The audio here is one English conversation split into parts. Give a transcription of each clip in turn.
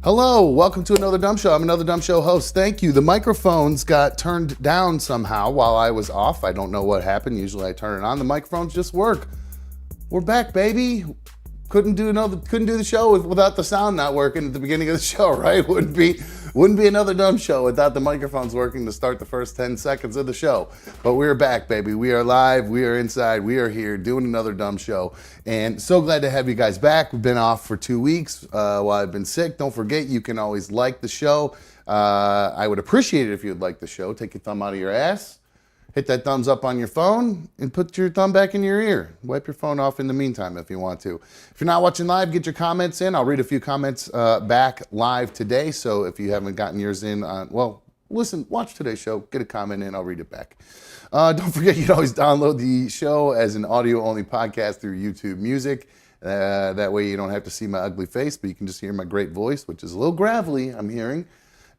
Hello, welcome to Another Dumb Show. I'm Another Dumb Show host. Thank you. The microphones got turned down somehow while I was off. I don't know what happened. Usually I turn it on. The microphones just work. We're back, baby. Couldn't do the show without the sound not working at the beginning of the show, right? Wouldn't be Another Dumb Show without the microphones working to start the first 10 seconds of the show. But we're back, baby. We are live. We are inside. We are here doing Another Dumb Show. And so glad to have you guys back. We've been off for 2 weeks while I've been sick. Don't forget, you can always like the show. I would appreciate it if you would like the show. Take your thumb out of your ass. Hit that thumbs up on your phone and put your thumb back in your ear. Wipe your phone off in the meantime if you want to. If you're not watching live, get your comments in. I'll read a few comments back live today. So if you haven't gotten yours in, listen, watch today's show, get a comment in, I'll read it back. Don't forget, you can always download the show as an audio-only podcast through YouTube Music. That way you don't have to see my ugly face, but you can just hear my great voice, which is a little gravelly, I'm hearing,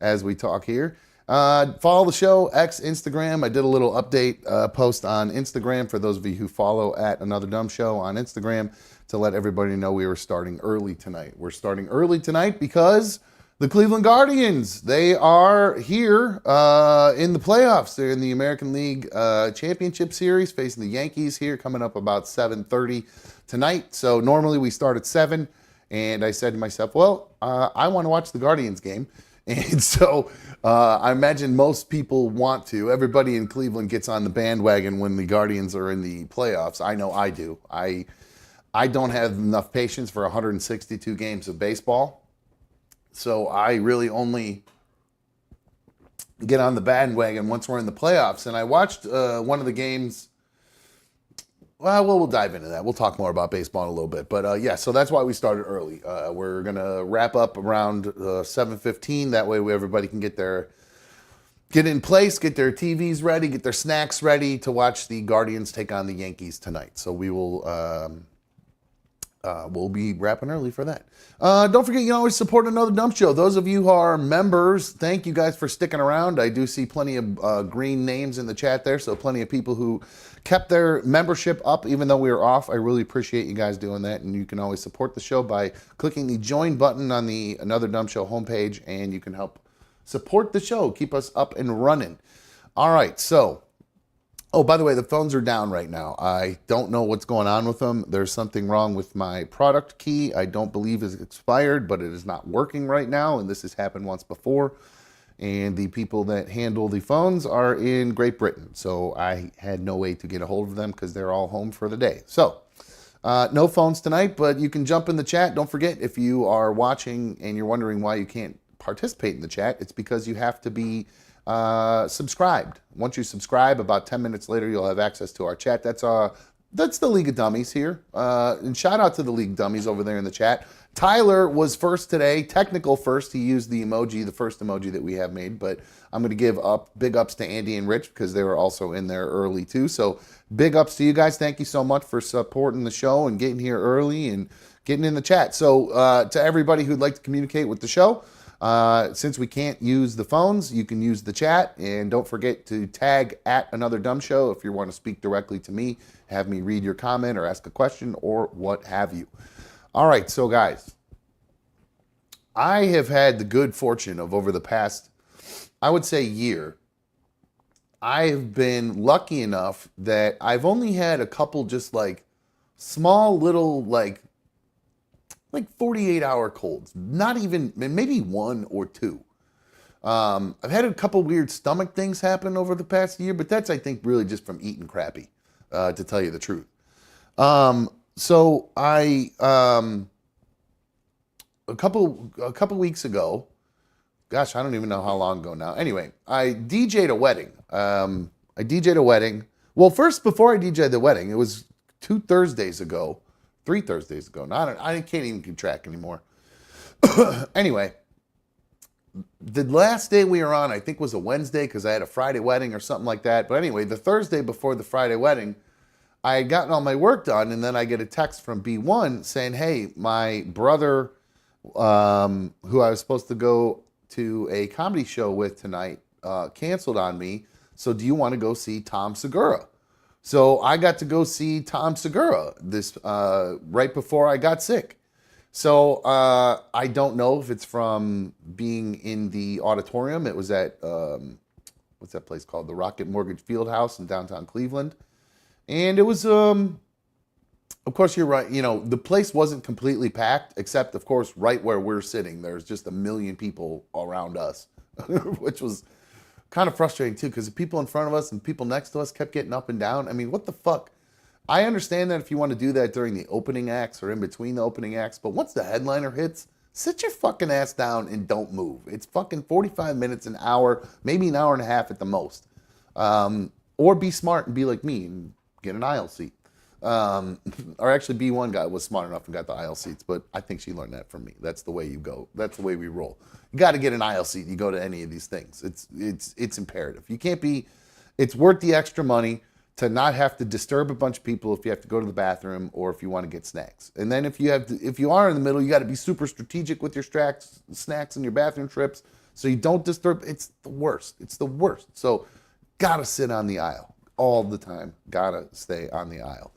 as we talk here. Follow the show, Instagram. I did a little update post on Instagram for those of you who follow at Another Dumb Show on Instagram to let everybody know we were starting early tonight. We're starting early tonight because the Cleveland Guardians, they are here in the playoffs. They're in the American League Championship Series facing the Yankees here coming up about 7:30 tonight. So normally we start at 7, and I said to myself, well, I want to watch the Guardians game. And so I imagine most people want to. Everybody in Cleveland gets on the bandwagon when the Guardians are in the playoffs. I know I do. I don't have enough patience for 162 games of baseball. So I really only get on the bandwagon once we're in the playoffs. And I watched one of the games. Well, we'll dive into that. We'll talk more about baseball in a little bit. But yeah, so that's why we started early. We're going to wrap up around 7:15. That way everybody can get in place, get their TVs ready, get their snacks ready to watch the Guardians take on the Yankees tonight. So we will we'll be wrapping early for that. Don't forget, you can always support Another Dumb Show. Those of you who are members, thank you guys for sticking around. I do see plenty of green names in the chat there, so plenty of people who kept their membership up even though we were off. I really appreciate you guys doing that, and you can always support the show by clicking the join button on the Another Dumb Show homepage, and you can help support the show, keep us up and running. All right, so, oh, by the way, the phones are down right now. I don't know what's going on with them. There's something wrong with my product key. I don't believe it's expired, but it is not working right now, and this has happened once before. And the people that handle the phones are in Great Britain. So I had no way to get a hold of them because they're all home for the day. So no phones tonight, but you can jump in the chat. Don't forget, if you are watching and you're wondering why you can't participate in the chat, it's because you have to be subscribed. Once you subscribe, about 10 minutes later, you'll have access to our chat. That's the League of Dummies here. And shout out to the League of Dummies over there in the chat. Tyler was first today, technical first. He used the emoji, the first emoji that we have made, but I'm going to give big ups to Andy and Rich because they were also in there early too. So big ups to you guys. Thank you so much for supporting the show and getting here early and getting in the chat. So to everybody who'd like to communicate with the show, since we can't use the phones, you can use the chat, and don't forget to tag at Another Dumb Show if you want to speak directly to me, have me read your comment or ask a question or what have you. All right, so guys, I have had the good fortune of over the past, I would say, year, I've been lucky enough that I've only had a couple just like small little like 48-hour colds, not even, maybe one or two. I've had a couple weird stomach things happen over the past year, but that's, I think, really just from eating crappy, to tell you the truth. So I, a couple weeks ago, gosh, I don't even know how long ago now. Anyway, I DJ'd a wedding. Well, first, before I DJ'd the wedding, it was 3 Thursdays ago. Now, I can't even keep track anymore. Anyway, the last day we were on, I think, was a Wednesday because I had a Friday wedding or something like that. But anyway, the Thursday before the Friday wedding, I had gotten all my work done, and then I get a text from B1 saying, hey, my brother, who I was supposed to go to a comedy show with tonight, canceled on me. So do you want to go see Tom Segura? So I got to go see Tom Segura this right before I got sick. So I don't know if it's from being in the auditorium. It was at what's that place called? The Rocket Mortgage Field House in downtown Cleveland, and it was of course, you're right. You know, the place wasn't completely packed, except, of course, right where we're sitting. There's just a million people around us, which was kind of frustrating too, because the people in front of us and people next to us kept getting up and down. I mean, what the fuck? I understand that if you want to do that during the opening acts or in between the opening acts, but once the headliner hits, sit your fucking ass down and don't move. It's fucking 45 minutes, an hour, maybe an hour and a half at the most. Or be smart and be like me and get an aisle seat. Or actually, B1 guy was smart enough and got the aisle seats, but I think she learned that from me. That's the way you go. That's the way we roll. You got to get an aisle seat. You go to any of these things. It's imperative. You can't be. It's worth the extra money to not have to disturb a bunch of people if you have to go to the bathroom or if you want to get snacks. And then if you are in the middle, you got to be super strategic with your snacks and your bathroom trips so you don't disturb. It's the worst. It's the worst. So gotta sit on the aisle all the time. Gotta stay on the aisle.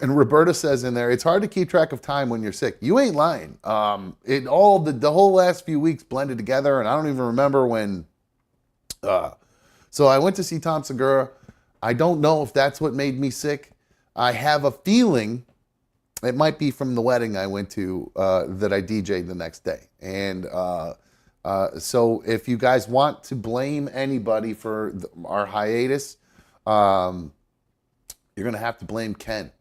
And Roberta says in there, it's hard to keep track of time when you're sick. You ain't lying. It all the whole last few weeks blended together, and I don't even remember when. So I went to see Tom Segura. I don't know if that's what made me sick. I have a feeling it might be from the wedding I went to that I DJ'd the next day. And so if you guys want to blame anybody for our hiatus, you're going to have to blame Ken,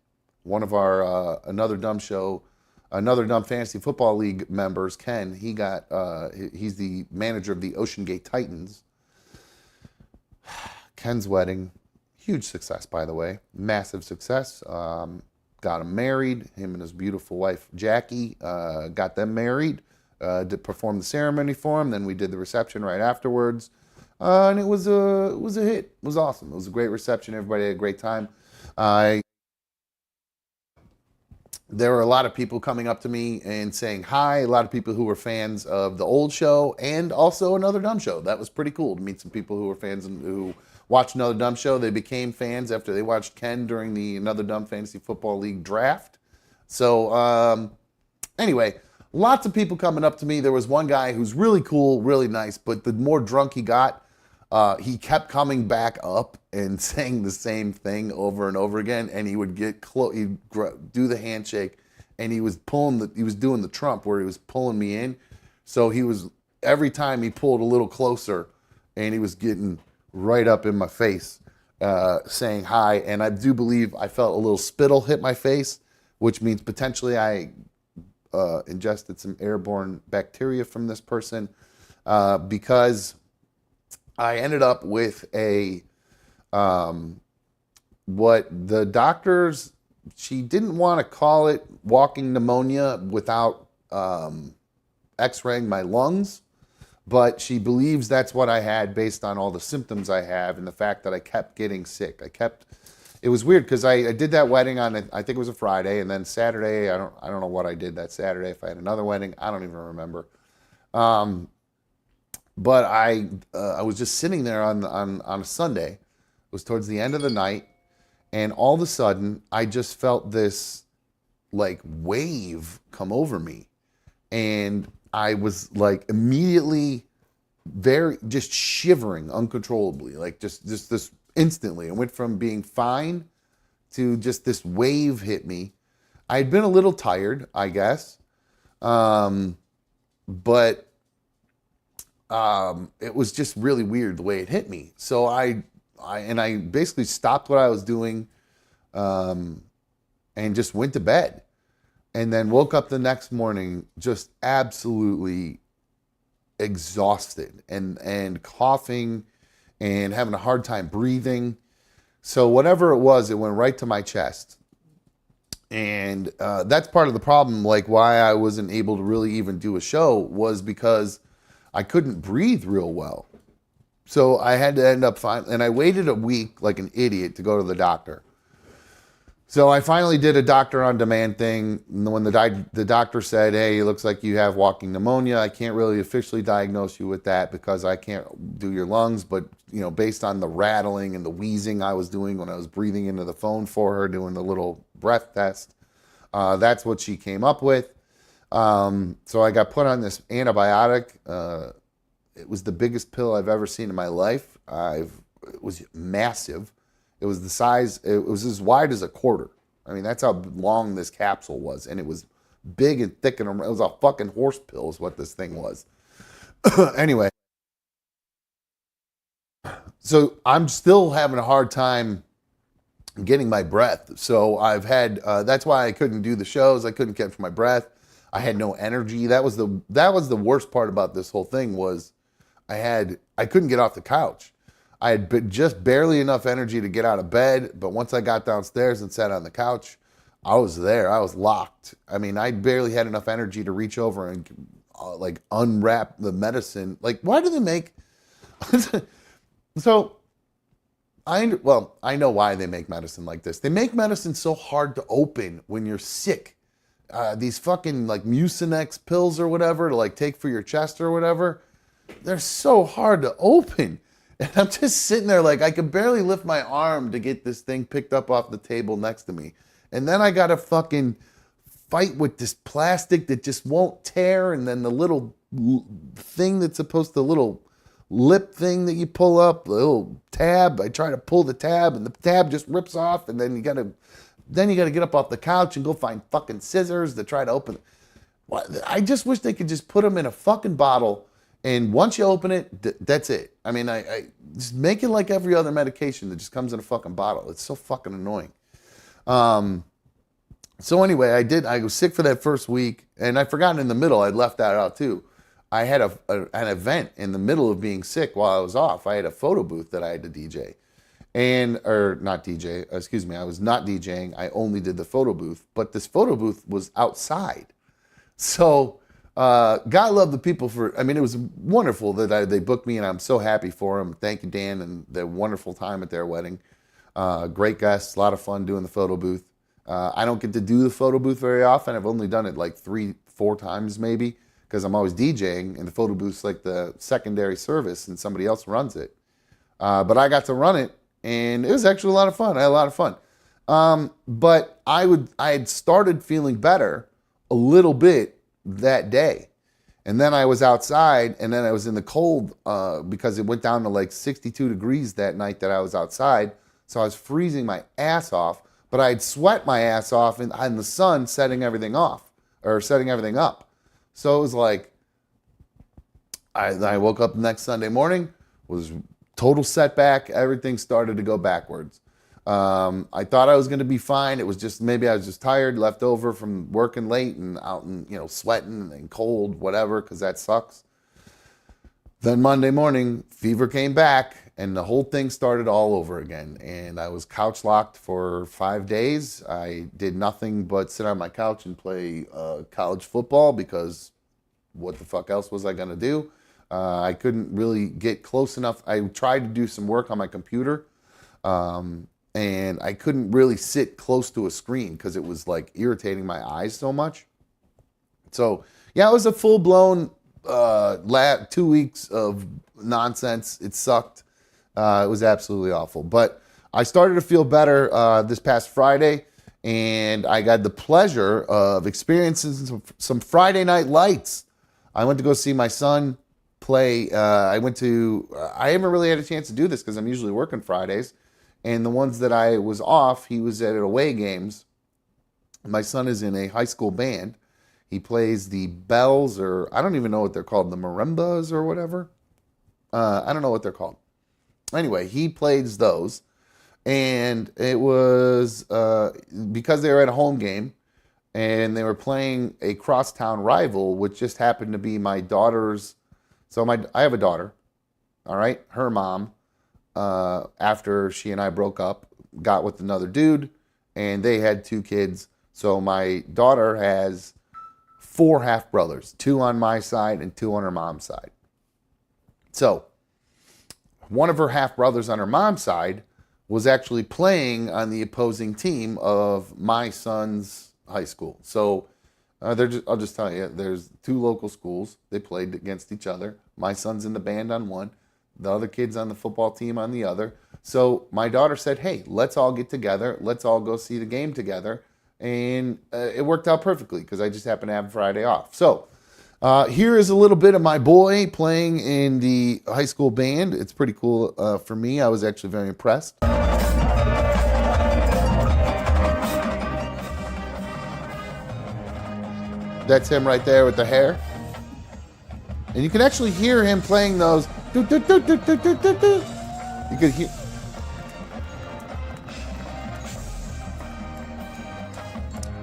one of our another dumb fantasy football league members. Ken, he's the manager of the Ocean Gate Titans. Ken's wedding, huge success, by the way, massive success. Got him married. Him and his beautiful wife Jackie got them married. Did perform the ceremony for him. Then we did the reception right afterwards, and it was a hit. It was awesome. It was a great reception. Everybody had a great time. There were a lot of people coming up to me and saying hi, a lot of people who were fans of the old show and also Another Dumb Show. That was pretty cool to meet some people who were fans and who watched Another Dumb Show. They became fans after they watched Ken during the Another Dumb Fantasy Football League draft. So anyway, lots of people coming up to me. There was one guy who's really cool, really nice, but the more drunk he got, he kept coming back up and saying the same thing over and over again. And he would get close, he'd do the handshake, and he was doing the Trump where he was pulling me in. So every time he pulled a little closer, and he was getting right up in my face, saying hi. And I do believe I felt a little spittle hit my face, which means potentially I ingested some airborne bacteria from this person, because I ended up with what the doctors, she didn't want to call it walking pneumonia without x-raying my lungs, but she believes that's what I had based on all the symptoms I have and the fact that I kept getting sick. It was weird because I did that wedding on, I think it was a Friday, and then Saturday, I don't know what I did that Saturday, if I had another wedding, I don't even remember. But I was just sitting there on a Sunday. It was towards the end of the night, and all of a sudden, I just felt this like wave come over me, and I was like immediately just shivering uncontrollably, like just this instantly. I went from being fine to just this wave hit me. I had been a little tired, I guess, but it was just really weird the way it hit me. So I basically stopped what I was doing, and just went to bed, and then woke up the next morning just absolutely exhausted and coughing and having a hard time breathing. So whatever it was, it went right to my chest. And that's part of the problem, like why I wasn't able to really even do a show, was because I couldn't breathe real well. So I had to end up and I waited a week like an idiot to go to the doctor. So I finally did a doctor on demand thing. And when the doctor said, hey, it looks like you have walking pneumonia, I can't really officially diagnose you with that because I can't do your lungs. But, based on the rattling and the wheezing I was doing when I was breathing into the phone for her, doing the little breath test, that's what she came up with. So I got put on this antibiotic. It was the biggest pill I've ever seen in my life. It was massive. It was the size. It was as wide as a quarter. I mean, that's how long this capsule was, and it was big and thick, and it was a fucking horse pill, is what this thing was. Anyway, so I'm still having a hard time getting my breath. So I've had. That's why I couldn't do the shows. I couldn't catch my breath. I had no energy. That was the worst part about this whole thing was I couldn't get off the couch. I had just barely enough energy to get out of bed, but once I got downstairs and sat on the couch, I was there. I was locked. I mean, I barely had enough energy to reach over and like unwrap the medicine. Like, why do they make? So I know why they make medicine like this. They make medicine so hard to open when you're sick. These fucking like Mucinex pills or whatever to like take for your chest or whatever, they're so hard to open. And I'm just sitting there like I could barely lift my arm to get this thing picked up off the table next to me. And then I got to fucking fight with this plastic that just won't tear. And then the little thing that's supposed to, little lip thing that you pull up, the little tab, I try to pull the tab and the tab just rips off. And then you got to get up off the couch and go find fucking scissors to try to open it. I just wish they could just put them in a fucking bottle. And once you open it, that's it. I mean, I just make it like every other medication that just comes in a fucking bottle. It's so fucking annoying. So anyway, I was sick for that first week, and I forgot in the middle, I'd left that out too. I had an event in the middle of being sick while I was off. I had a photo booth that I had to DJ. Or not DJ, excuse me, I was not DJing. I only did the photo booth, but this photo booth was outside. So, God love the people for, I mean, it was wonderful that they booked me, and I'm so happy for them. Thank you, Dan, and the wonderful time at their wedding. Great guests, a lot of fun doing the photo booth. I don't get to do the photo booth very often. I've only done it like 3-4 times maybe, because I'm always DJing, and the photo booth's like the secondary service, and somebody else runs it. But I got to run it, and it was actually a lot of fun. I had a lot of fun. But I had started feeling better a little bit that day. And then I was outside, and then I was in the cold because it went down to like 62 degrees that night that I was outside. So I was freezing my ass off, but I'd sweat my ass off in the sun setting everything off or setting everything up. So it was like, I woke up the next Sunday morning, was total setback. Everything started to go backwards. I thought I was going to be fine. It was just, maybe I was just tired, left over from working late and out and, sweating and cold, whatever, because that sucks. Then Monday morning, fever came back, and the whole thing started all over again. And I was couch locked for 5 days. I did nothing but sit on my couch and play college football, because what the fuck else was I going to do? I couldn't really get close enough. I tried to do some work on my computer. And I couldn't really sit close to a screen because it was like irritating my eyes so much. So yeah, it was a full-blown 2 weeks of nonsense. It sucked. It was absolutely awful. But I started to feel better this past Friday, and I got the pleasure of experiencing some Friday night lights. I went to go see my son play. I haven't really had a chance to do this because I'm usually working Fridays. And the ones that I was off, he was at away games. My son is in a high school band. He plays the bells, or I don't even know what they're called, the marimbas or whatever. I don't know what they're called. Anyway, he plays those. And it was because they were at a home game, and they were playing a crosstown rival, which just happened to be my daughter's. So I have a daughter, all right? Her mom, after she and I broke up, got with another dude, and they had 2 kids. So my daughter has 4 half-brothers, 2 on my side and 2 on her mom's side. So one of her half-brothers on her mom's side was actually playing on the opposing team of my son's high school. So I'll just tell you, there's 2 local schools. They played against each other. My son's in the band on one. The other kid's on the football team on the other. So my daughter said, hey, let's all get together. Let's all go see the game together. and it worked out perfectly because I just happened to have Friday off. So here is a little bit of my boy playing in the high school band. It's pretty cool for me. I was actually very impressed. That's him right there with the hair. And you can actually hear him playing those. You could hear.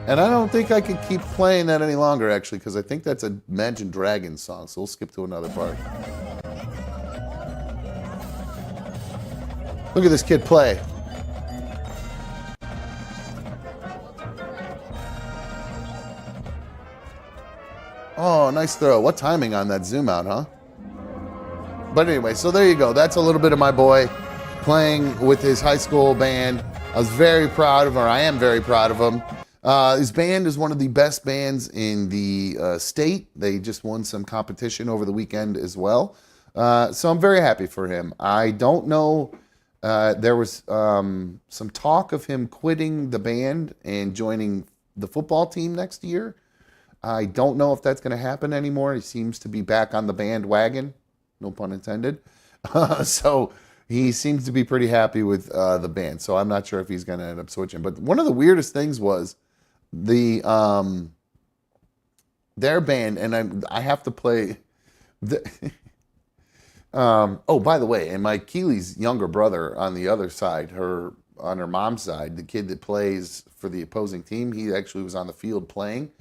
And I don't think I could keep playing that any longer, actually, because I think that's a Imagine Dragons song. So we'll skip to another part. Look at this kid play. Oh, nice throw. What timing on that zoom out, huh? But anyway, so there you go. That's a little bit of my boy playing with his high school band. I was very proud of him, or I am very proud of him. His band is one of the best bands in the state. They just won some competition over the weekend as well. So I'm very happy for him. I don't know. There was some talk of him quitting the band and joining the football team next year. I don't know if that's going to happen anymore. He seems to be back on the bandwagon, no pun intended. So he seems to be pretty happy with the band. So I'm not sure if he's going to end up switching. But one of the weirdest things was the their band, and I have to play. Oh, by the way, and my Keely's younger brother on the other side, on her mom's side, the kid that plays for the opposing team, he actually was on the field playing.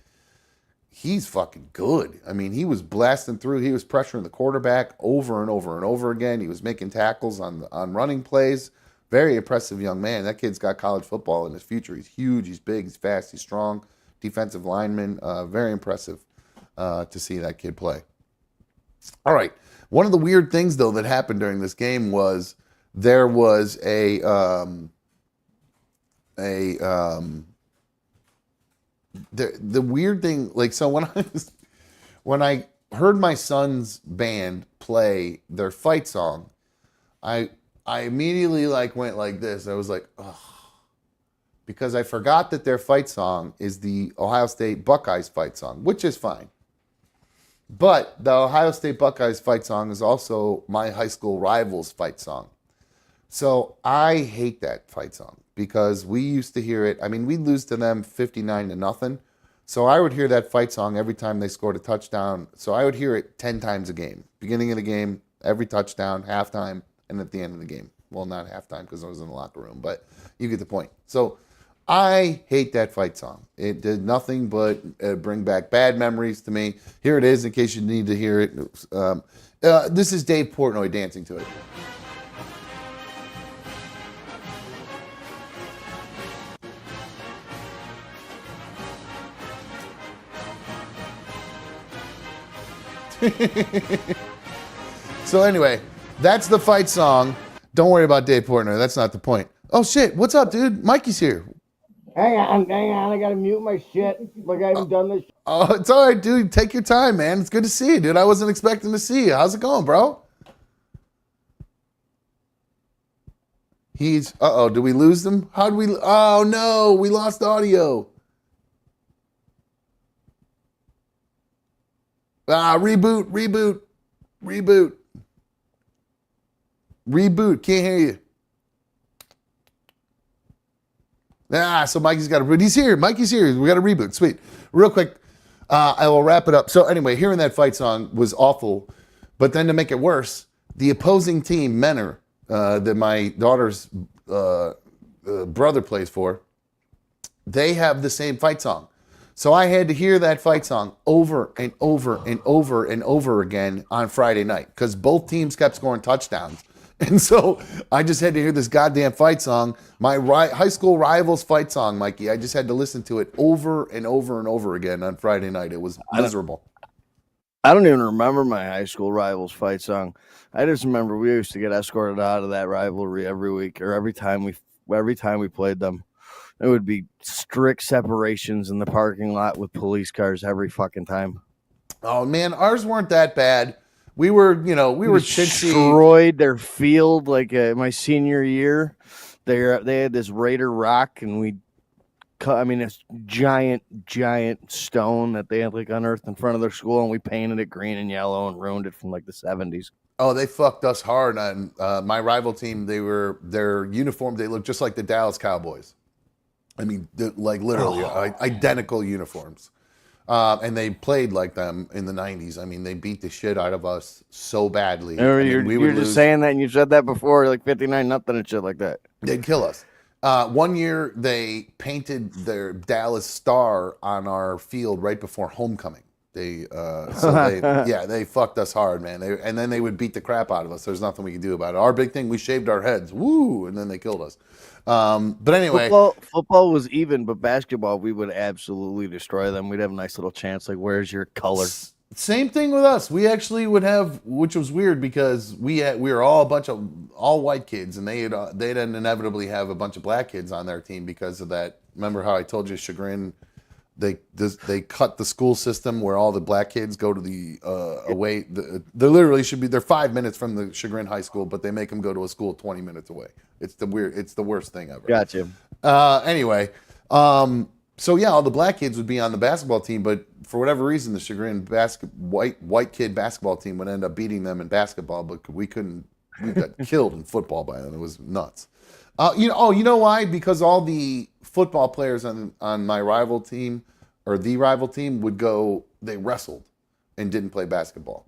He's fucking good. I mean, he was blasting through. He was pressuring the quarterback over and over and over again. He was making tackles on running plays. Very impressive young man. That kid's got college football in his future. He's huge. He's big. He's fast. He's strong. Defensive lineman. Very impressive to see that kid play. All right. One of the weird things, though, that happened during this game was there was the weird thing, like, so when I heard my son's band play their fight song, I immediately went like this. I was like, oh, because I forgot that their fight song is the Ohio State Buckeyes fight song, which is fine. But the Ohio State Buckeyes fight song is also my high school rivals fight song. So I hate that fight song because we used to hear it. I mean, we'd lose to them 59-0. So I would hear that fight song every time they scored a touchdown. So I would hear it 10 times a game. Beginning of the game, every touchdown, halftime, and at the end of the game. Well, not halftime because I was in the locker room, but you get the point. So I hate that fight song. It did nothing but bring back bad memories to me. Here it is in case you need to hear it. This is Dave Portnoy dancing to it. So anyway, that's the fight song. Don't worry about Dave Portnoy. That's not the point. Oh, shit. What's up, dude? Mikey's here. Hang on. I gotta mute my shit. Like I haven't done this. Oh, it's all right, dude. Take your time, man. It's good to see you, dude. I wasn't expecting to see you. How's it going, bro? Did we lose them? Oh, no. We lost audio. Reboot. Can't hear you. So Mikey's got to reboot. He's here. Mikey's here. We got to reboot. Sweet. Real quick, I will wrap it up. So anyway, hearing that fight song was awful. But then to make it worse, the opposing team, Menor, that my daughter's brother plays for, they have the same fight song. So I had to hear that fight song over and over and over and over again on Friday night because both teams kept scoring touchdowns. And so I just had to hear this goddamn fight song, my high school rivals fight song, Mikey. I just had to listen to it over and over and over again on Friday night. It was miserable. I don't even remember my high school rivals fight song. I just remember we used to get escorted out of that rivalry every week or every time we played them. It would be strict separations in the parking lot with police cars every fucking time. Oh man, ours weren't that bad. We were destroyed their field like my senior year. They had this Raider Rock, and we I mean, this giant stone that they had like unearthed in front of their school, and we painted it green and yellow and ruined it from like the 70s. Oh, they fucked us hard on my rival team. Their uniform. They looked just like the Dallas Cowboys. I mean, like literally identical uniforms. And they played like them in the 90s. I mean, they beat the shit out of us so badly. Or I mean, we would you're just lose. saying that, and you said that before, like 59 nothing and shit like that. They'd kill us. One year, they painted their Dallas star on our field right before homecoming. They fucked us hard, man. And then they would beat the crap out of us. There's nothing we could do about it. Our big thing, we shaved our heads, woo, and then they killed us. But anyway, football was even, but basketball we would absolutely destroy them. We'd have a nice little chance. Like, where's your color? Same thing with us. We actually would have, which was weird because we were all a bunch of all white kids, and they'd inevitably have a bunch of black kids on their team because of that. Remember how I told you Chagrin? They cut the school system where all the black kids go to the away. They literally should be. They're 5 minutes from the Chagrin High School, but they make them go to a school 20 minutes away. It's the worst thing ever. Gotcha. Anyway, so yeah, all the black kids would be on the basketball team, but for whatever reason, the Chagrin white kid basketball team would end up beating them in basketball, but we couldn't. We got killed in football by them. It was nuts. You know why? Because all the football players on my rival team or the rival team they wrestled and didn't play basketball.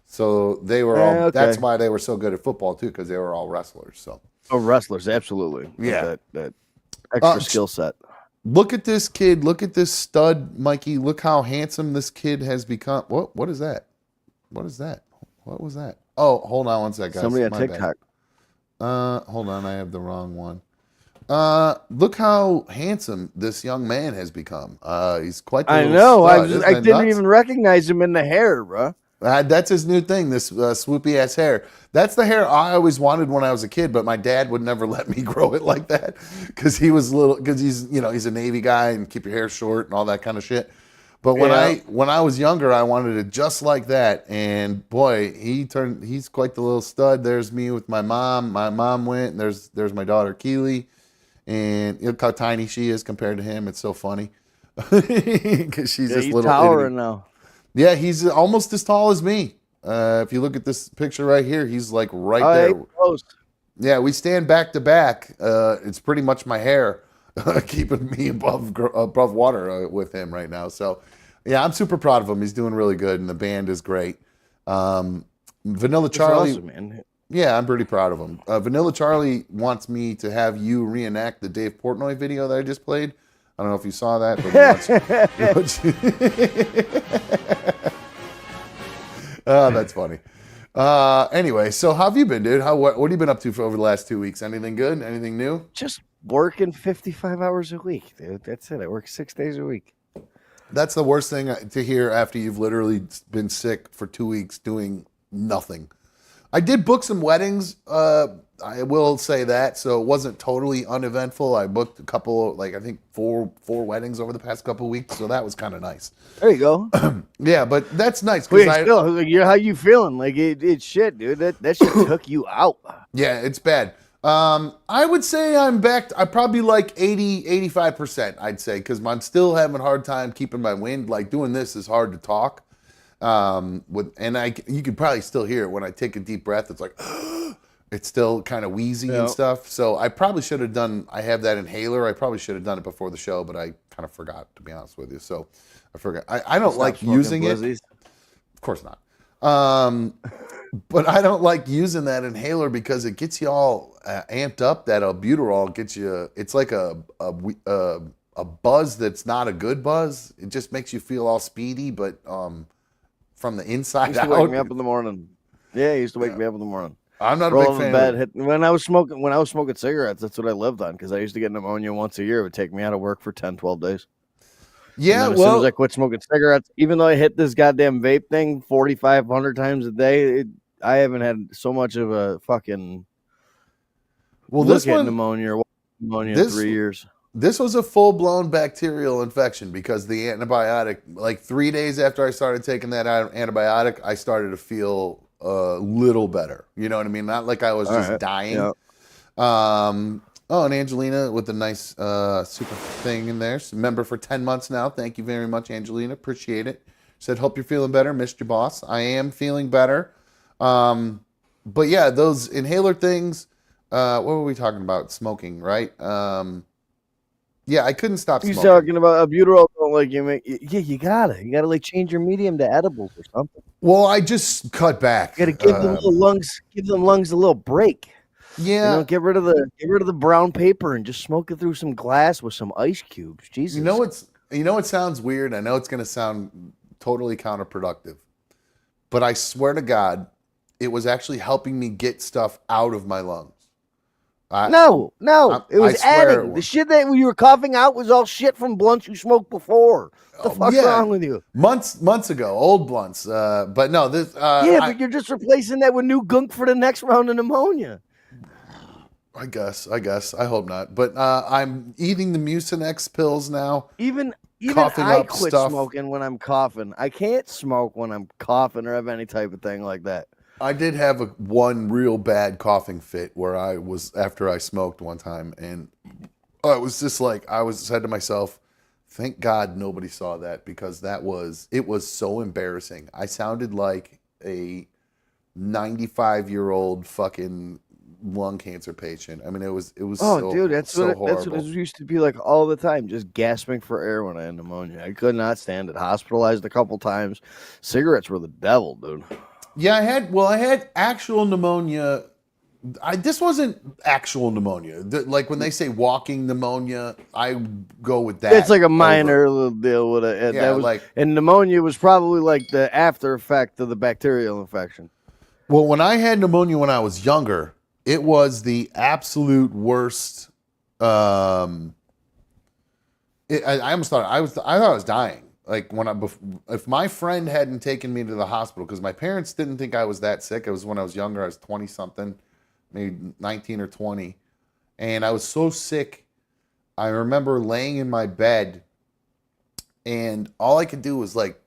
So they were all. Okay. That's why they were so good at football too, because they were all wrestlers. So. Oh, wrestlers, absolutely. Yeah, that extra skill set. Look at this kid. Look at this stud, Mikey. Look how handsome this kid has become. What is that? What is that? What was that? Oh, hold on one sec, guys. Somebody on My TikTok. bad. Hold on, I have the wrong one. Look how handsome this young man has become. He's quite. I know. Stud. I didn't even recognize him in the hair, bro. That's his new thing, this swoopy ass hair. That's the hair I always wanted when I was a kid, but my dad would never let me grow it like that because he's a Navy guy and keep your hair short and all that kind of shit. But when I was younger, I wanted it just like that. And boy, he's quite the little stud. There's me with my mom. My mom went, and there's my daughter Keely. And look how tiny she is compared to him. It's so funny. Because she's this little towering now. Yeah, he's almost as tall as me. If you look at this picture right here, he's like right there. Close. Yeah, we stand back to back. It's pretty much my hair keeping me above water with him right now. So, yeah, I'm super proud of him. He's doing really good, and the band is great. Vanilla Charlie. Awesome, man. Yeah, I'm pretty proud of him. Vanilla Charlie wants me to have you reenact the Dave Portnoy video that I just played. I don't know if you saw that, but oh, that's funny. Anyway, so how have you been, dude? What have you been up to for over the last 2 weeks? Anything good? Anything new? Just working 55 hours a week, dude. That's it. I work 6 days a week. That's the worst thing to hear after you've literally been sick for 2 weeks doing nothing. I did book some weddings. I will say that, so it wasn't totally uneventful. I booked a couple, like I think four weddings over the past couple of weeks, so that was kind of nice. There you go. Yeah, but that's nice. Wait, how you feeling? Like it's shit, dude. That shit took you out. Yeah, it's bad. I would say I'm back. I'm probably like 85%, I'd say, because I'm still having a hard time keeping my wind. Like doing this is hard to talk. You could probably still hear it when I take a deep breath. It's like, it's still kind of wheezy and stuff. So I probably should have I have that inhaler. I probably should have done it before the show, but I kind of forgot, to be honest with you. So I forgot. I don't like using it. Of course not. But I don't like using that inhaler because it gets you all amped up. That albuterol gets you, it's like a buzz that's not a good buzz. It just makes you feel all speedy, but from the inside out. Used to wake me up in the morning. Yeah, he used to wake me up in the morning. I'm not a big fan of it. When I was smoking cigarettes, that's what I lived on because I used to get pneumonia once a year. It would take me out of work for 10, 12 days. Yeah, as soon as I quit smoking cigarettes, even though I hit this goddamn vape thing 4,500 times a day, I haven't had so much of a fucking pneumonia in 3 years. This was a full-blown bacterial infection because the antibiotic, like 3 days after I started taking that antibiotic, I started to feel a little better. You know what I mean? Not like I was just dying. Yeah. Oh, and Angelina with the nice super thing in there. Member for 10 months now. Thank you very much, Angelina. Appreciate it. Said, hope you're feeling better. Missed your boss. I am feeling better. Um, but yeah, those inhaler things, what were we talking about? Smoking, right? Yeah, I couldn't stop He's smoking. talking about albuterol. Don't like you make. Yeah, you gotta like change your medium to edibles or something. Well, I just cut back. You gotta give them little lungs, give them lungs a little break. You know, Yeah, get rid of the brown paper and just smoke it through some glass with some ice cubes. you know Jesus. it's you know it sounds weird. I know it's going to sound totally counterproductive. But I swear to God, it was actually helping me get stuff out of my lungs. I No, it I was swear it adding. The was. shit that you were coughing out was all shit from blunts you smoked before. What the fuck's Yeah, wrong with you? months ago, old blunts. But no, this Yeah, but you're just replacing that with new gunk for the next round of pneumonia. I guess I hope not. But I'm eating the Mucinex pills now, Even coughing I up quit stuff. smoking when I'm coughing. I can't smoke when I'm coughing or have any type of thing like that. I did have one real bad coughing fit where I was after I smoked one time, and I was just like I was said to myself, "Thank God nobody saw that because it was so embarrassing." I sounded like a 95-year-old fucking lung cancer patient. I mean, it was Oh, dude, so that's what it horrible. used to be like all the time, just gasping for air when I had pneumonia. I could not stand it. Hospitalized a couple times. Cigarettes were the devil, dude. Yeah, I had actual pneumonia. This wasn't actual pneumonia. Like when they say walking pneumonia, I go with It's that like a over. minor little deal with it. And Yeah, that was like and pneumonia was probably like the after effect of the bacterial infection. well, when I had pneumonia when I was younger, it was the absolute worst. Um, I almost thought I thought I was dying. Like if my friend hadn't taken me to the hospital because my parents didn't think I was that sick. It was when I was younger. I was 20 something, maybe 19 or 20, and I was so sick. I remember laying in my bed, and all I could do was like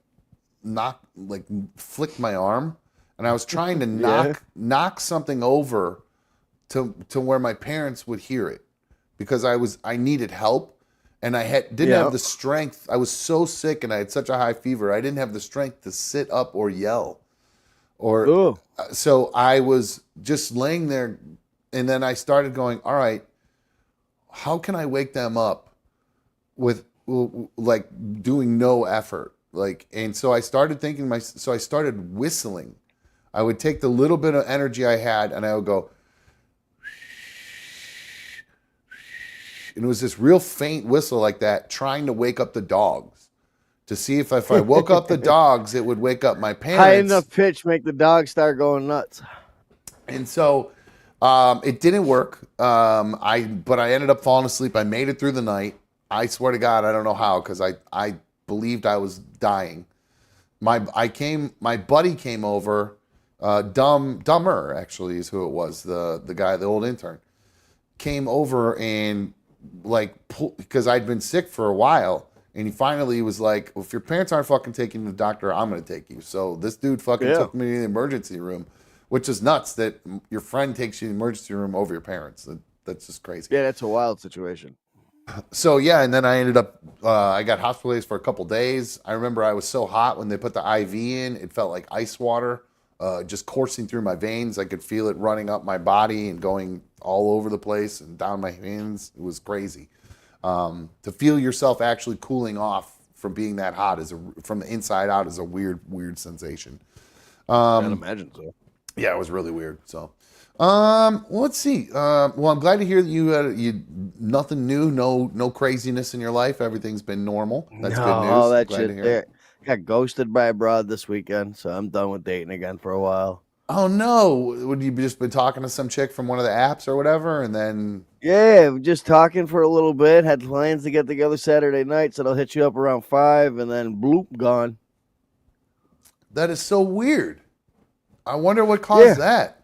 flick my arm, and I was trying to Yeah. knock something over to where my parents would hear it because I needed help, and didn't have Yeah. the strength. I was so sick and I had such a high fever. I didn't have the strength to sit up or yell or Oh. so I was just laying there, and then I started going, all right, how can I wake them up with like doing no effort? Like, and so I started so I started whistling. I would take the little bit of energy I had and I would go, and it was this real faint whistle like that, trying to wake up the dogs to see if I woke up the dogs, it would wake up my High parents. enough pitch make the dog start going nuts. And so it didn't work. But I ended up falling asleep. I made it through the night. I swear to God, I don't know how because I believed I was dying. My buddy came over. Dumber actually is who it was. The guy, the old intern, came over and because I'd been sick for a while. And he finally was like, well, if your parents aren't fucking taking you to the doctor, I'm going to take you. So this dude fucking Yeah. took me to the emergency room, which is nuts that your friend takes you to the emergency room over your parents. That's just crazy. Yeah, that's a wild situation. So yeah, and then I ended up, I got hospitalized for a couple days. I remember I was so hot when they put the IV in, it felt like ice water just coursing through my veins. I could feel it running up my body and going all over the place and down my hands. It was crazy. To feel yourself actually cooling off from being that hot from the inside out is a weird sensation. I'd imagine so. Yeah, it was really weird. So, let's see. Well, I'm glad to hear that you nothing new, no craziness in your life. Everything's been normal. That's No, good all news. that Glad to shit hear it. there. Got ghosted by a broad this weekend, so I'm done with dating again for a while. Oh no, would you just been talking to some chick from one of the apps or whatever, and then Yeah, we're just talking for a little bit. Had plans to get together Saturday night, said I'll hit you up around 5, and then bloop, gone. that is so weird. I wonder what caused Yeah, that.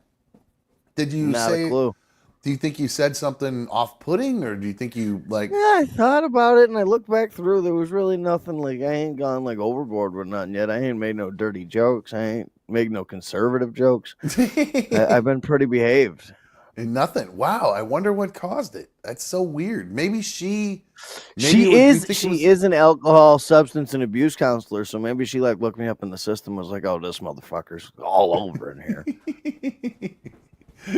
Did you not a say? clue. Do you think you said something off-putting, or do you think you like? Yeah, I thought about it, and I looked back through. There was really nothing. Like, I ain't gone like overboard with nothing yet. I ain't made no dirty jokes. I ain't made no conservative jokes. I've been pretty behaved. And nothing. Wow. I wonder what caused it. That's so weird. Maybe it She was, do you is think it she was is an alcohol, substance, and abuse counselor. So maybe she like looked me up in the system, was like, "Oh, this motherfucker's all over in here."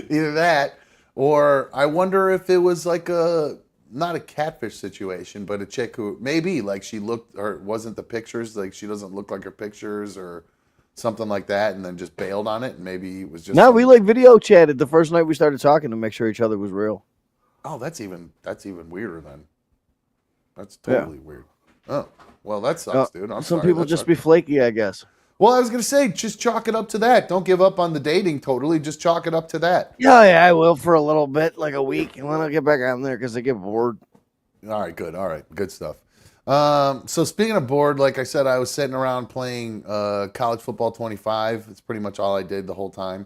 either that or I wonder if it was like not a catfish situation, but a chick who maybe like she looked or it wasn't the pictures, like she doesn't look like her pictures or something like that, and then just bailed on it, and maybe it was just No, we some. like video chatted the first night we started talking to make sure each other was real. Oh, that's even weirder then. That's Yeah. totally weird. Oh, well, that sucks, dude. I'm Some sorry. people That just sucks. be flaky, I guess. Well, I was gonna say, just chalk it up to that. Don't give up on the dating totally. Just chalk it up to that. Yeah, yeah, I will for a little bit, like a week, and then I'll get back on there because I get bored. All right, good. All right, good stuff. So speaking of bored, like I said, I was sitting around playing college football 25. It's pretty much all I did the whole time.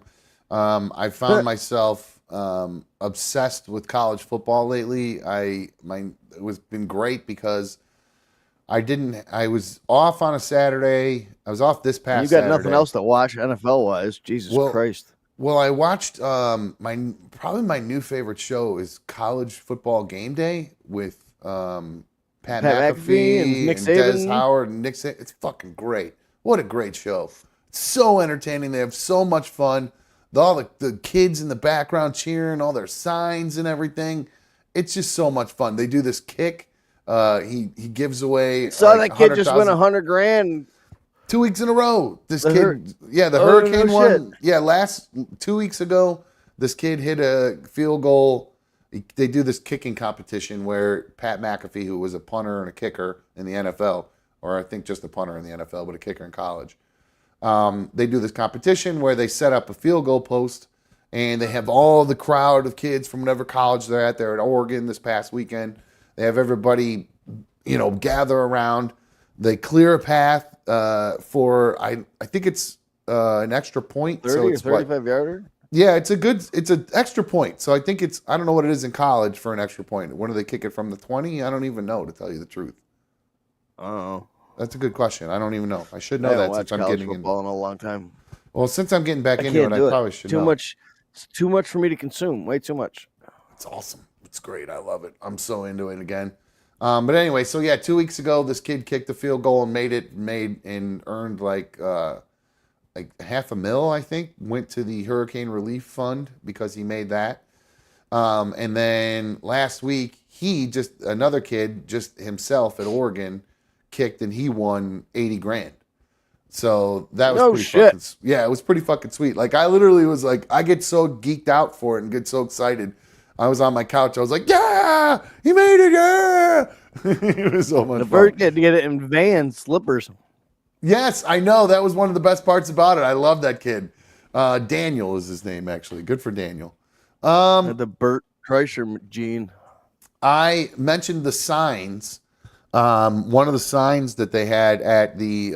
I found myself obsessed with college football lately. It was been great because I was off on a Saturday. I was off this And you past got nothing Saturday. else to watch NFL wise. Jesus Well, Christ. well, I watched my new favorite show is College Football Game Day with Pat Pat McAfee and McAfee Nick and Des Saban. Howard and Nick Saban. It's fucking great. What a great show. It's so entertaining. They have so much fun. All the kids in the background cheering, all their signs and everything. It's just so much fun. They do this kick. He gives away Saw like that kid just win 100,000 $100,000. 2 weeks in a row. This The kid, yeah, the Oh, no hurricane shit. one, yeah, last 2 weeks ago, this kid hit a field goal. They do this kicking competition where Pat McAfee, who was a punter and a kicker in the NFL, or I think just a punter in the NFL, but a kicker in college, they do this competition where they set up a field goal post and they have all the crowd of kids from whatever college they're at. They're at Oregon this past weekend. They have everybody, gather around. They clear a path for I think it's an extra point. 30 So or it's what? 35 yarder? Yeah, it's an extra point. So I think I don't know what it is in college for an extra point. When do they kick it from the 20? I don't even know, to tell you the truth. Oh. That's a good question. I don't even know. I should I know haven't that since watched I'm college getting in. football in a long time. Well, since I'm getting back I into it, can't I do probably it. should Too know. much. It's too much for me to consume. Way too much. It's awesome. It's great. I love it. I'm so into it again. But anyway, so yeah, 2 weeks ago, this kid kicked the field goal and made and earned like $500,000, I think, went to the hurricane relief fund because he made that. And then last week, another kid just himself at Oregon kicked and he won 80 grand. So that was No pretty shit. fucking, yeah, it was pretty fucking sweet. Like I literally was like, I get so geeked out for it and get so excited. I was on my couch. I was like, yeah, he made it. Yeah. It was so much The fun. first kid to get it in Van slippers. Yes, I know. That was one of the best parts about it. I love that kid. Daniel is his name, actually. Good for Daniel. Had the Burt Kreischer gene. I mentioned the signs. One of the signs that they had at the,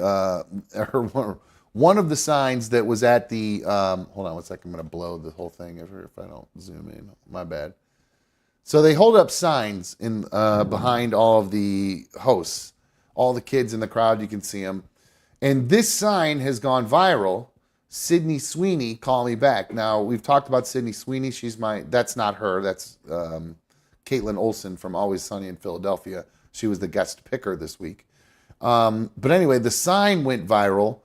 one of the signs that was at the, hold on one second, I'm going to blow the whole thing if I don't zoom in. My bad. So they hold up signs in behind all of the hosts, all the kids in the crowd, you can see them. And this sign has gone viral. Sydney Sweeney, call me back. Now, we've talked about Sydney Sweeney. That's not her. That's Caitlin Olsen from Always Sunny in Philadelphia. She was the guest picker this week. But anyway, the sign went viral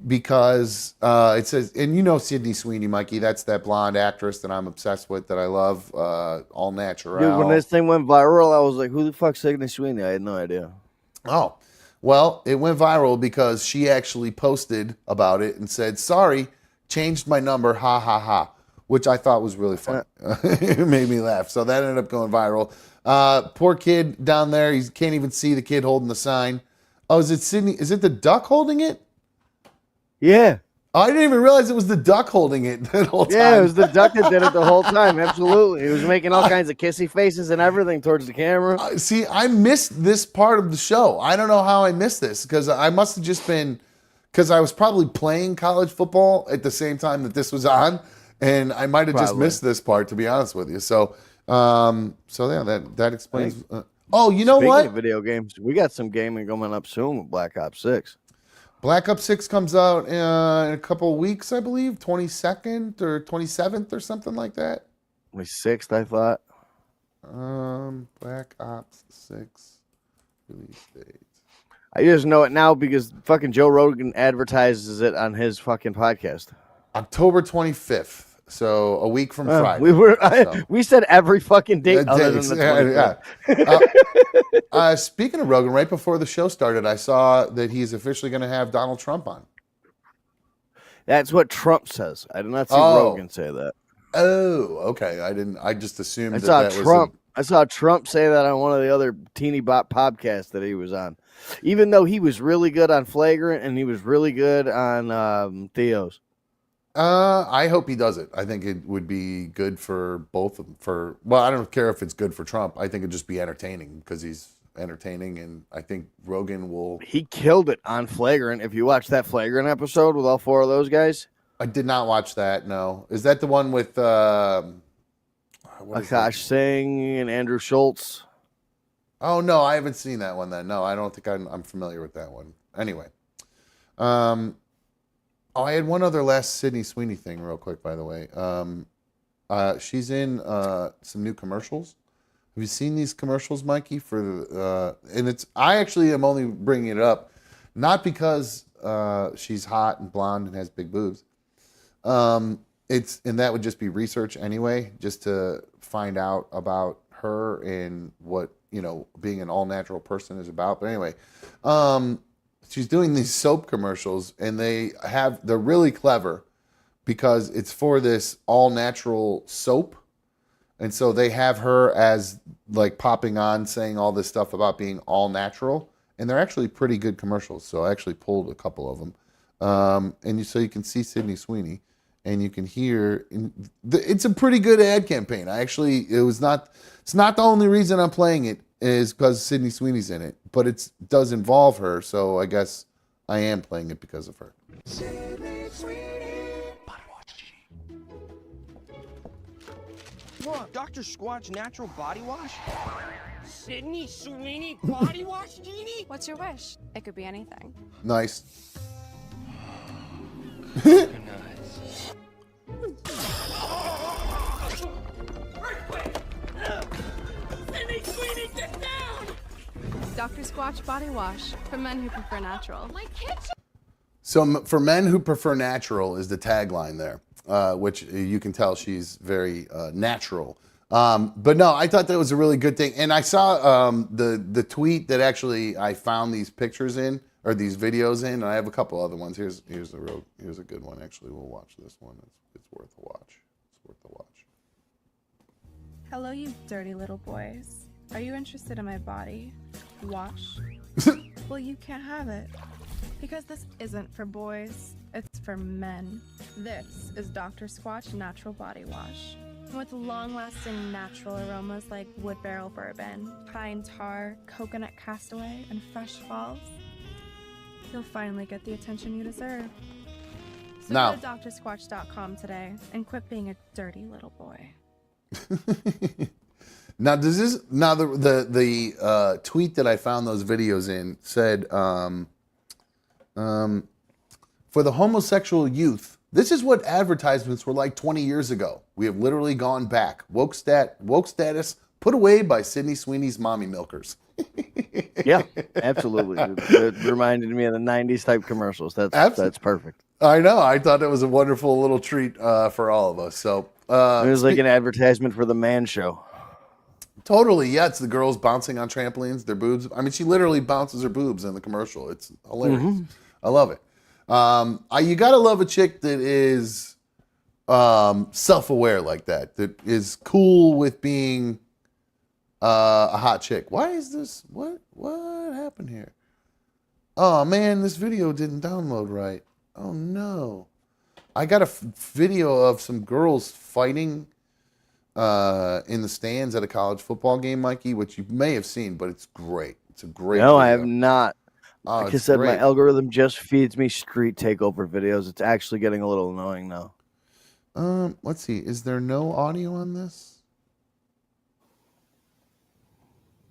because it says, and you know Sydney Sweeney, Mikey, that's that blonde actress that I'm obsessed with, that I love, all natural. Dude, when this thing went viral, I was like, who the fuck's Sydney Sweeney? I had no idea. Oh, well, it went viral because she actually posted about it and said, sorry, changed my number, ha ha ha, which I thought was really funny. It made me laugh. So that ended up going viral. Poor kid down there, he can't even see the kid holding the sign. Oh, is it Sydney? Is it the duck holding it? Yeah. Oh, I didn't even realize it was the duck holding it that whole time. Yeah, it was the duck that did it the whole time. Absolutely. He was making all kinds of kissy faces and everything towards the camera. See, I missed this part of the show. I don't know how I missed this because I must have just been, because I was probably playing college football at the same time that this was on, and I might have just missed this part, to be honest with you. So, yeah, that explains. Oh, you know Speaking what? of video games, we got some gaming coming up soon with Black Ops 6. Black Ops 6 comes out in a couple of weeks, I believe, 22nd or 27th or something like that. My 6th, I thought. Black Ops 6 release date. I just know it now because fucking Joe Rogan advertises it on his fucking podcast. October 25th. So a week from Friday. We said every fucking date other than Dates. the Yeah. 25th. Speaking of Rogan, right before the show started, I saw that he's officially going to have Donald Trump on. That's what Trump says. I did not see Oh. Rogan say that. Oh, okay. I just assumed I saw Trump say that on one of the other teeny bop podcasts that he was on. Even though he was really good on Flagrant and he was really good on Theo's. I hope he does it. I think it would be good for both of them. Well, I don't care if it's good for Trump. I think it'd just be entertaining because he's entertaining, and I think Rogan will. He killed it on Flagrant. If you watch that Flagrant episode with all 4 of those guys. I did not watch that. No, is that the one with Akash Singh and Andrew Schultz? Oh no, I haven't seen that one. Then no, I don't think I'm familiar with that one. Anyway, Oh, I had one other last Sydney Sweeney thing, real quick. By the way, she's in some new commercials. Have you seen these commercials, Mikey? And I actually am only bringing it up, not because she's hot and blonde and has big boobs. And that would just be research anyway, just to find out about her and what being an all natural person is about. But anyway, she's doing these soap commercials, and they're really clever because it's for this all natural soap. And so they have her as like popping on saying all this stuff about being all natural, and they're actually pretty good commercials. So I actually pulled a couple of them. So you can see Sydney Sweeney, and you can hear it's a pretty good ad campaign. It's not the only reason I'm playing it is because Sydney Sweeney's in it, but it does involve her, so I guess I am playing it because of her. Sydney Sweeney. Body wash. What? Dr. Squatch natural body wash? Sydney Sweeney body wash, Genie? What's your wish? It could be anything. Nice. Nice. Sydney Sweeney, get down! Dr. Squatch Body Wash for men who prefer natural. My kitchen. So for men who prefer natural is the tagline there, which you can tell she's very natural. But no, I thought that was a really good thing. And I saw the tweet that actually I found these pictures in, or these videos in, and I have a couple other ones. Here's a good one. Actually, we'll watch this one. It's worth a watch. It's worth a watch. Hello, you dirty little boys. Are you interested in my body? Wash? Well, you can't have it. Because this isn't for boys, it's for men. This is Dr. Squatch Natural Body Wash. With long-lasting natural aromas like wood barrel bourbon, pine tar, coconut castaway, and fresh falls, you'll finally get the attention you deserve. So Now, go to drsquatch.com today and quit being a dirty little boy. Now, the tweet that I found those videos in said, for the homosexual youth, this is what advertisements were like 20 years ago. We have literally gone back. Woke status put away by Sydney Sweeney's mommy milkers. Yeah, absolutely. It reminded me of the 90s type commercials. That's perfect. I know. I thought it was a wonderful little treat for all of us. So it was like an advertisement for the Man Show. Totally, yeah. It's the girls bouncing on trampolines, their boobs. I mean, she literally bounces her boobs in the commercial. It's hilarious. Mm-hmm. I love it. You gotta love a chick that is self-aware like that. That is cool with being a hot chick. Why is this? What happened here? Oh man, this video didn't download right. Oh no. I got a video of some girls fighting in the stands at a college football game, Mikey, which you may have seen, but it's great. It's a great video. I have not. Oh, like I said, my algorithm just feeds me street takeover videos. It's actually getting a little annoying now. Let's see. Is there no audio on this?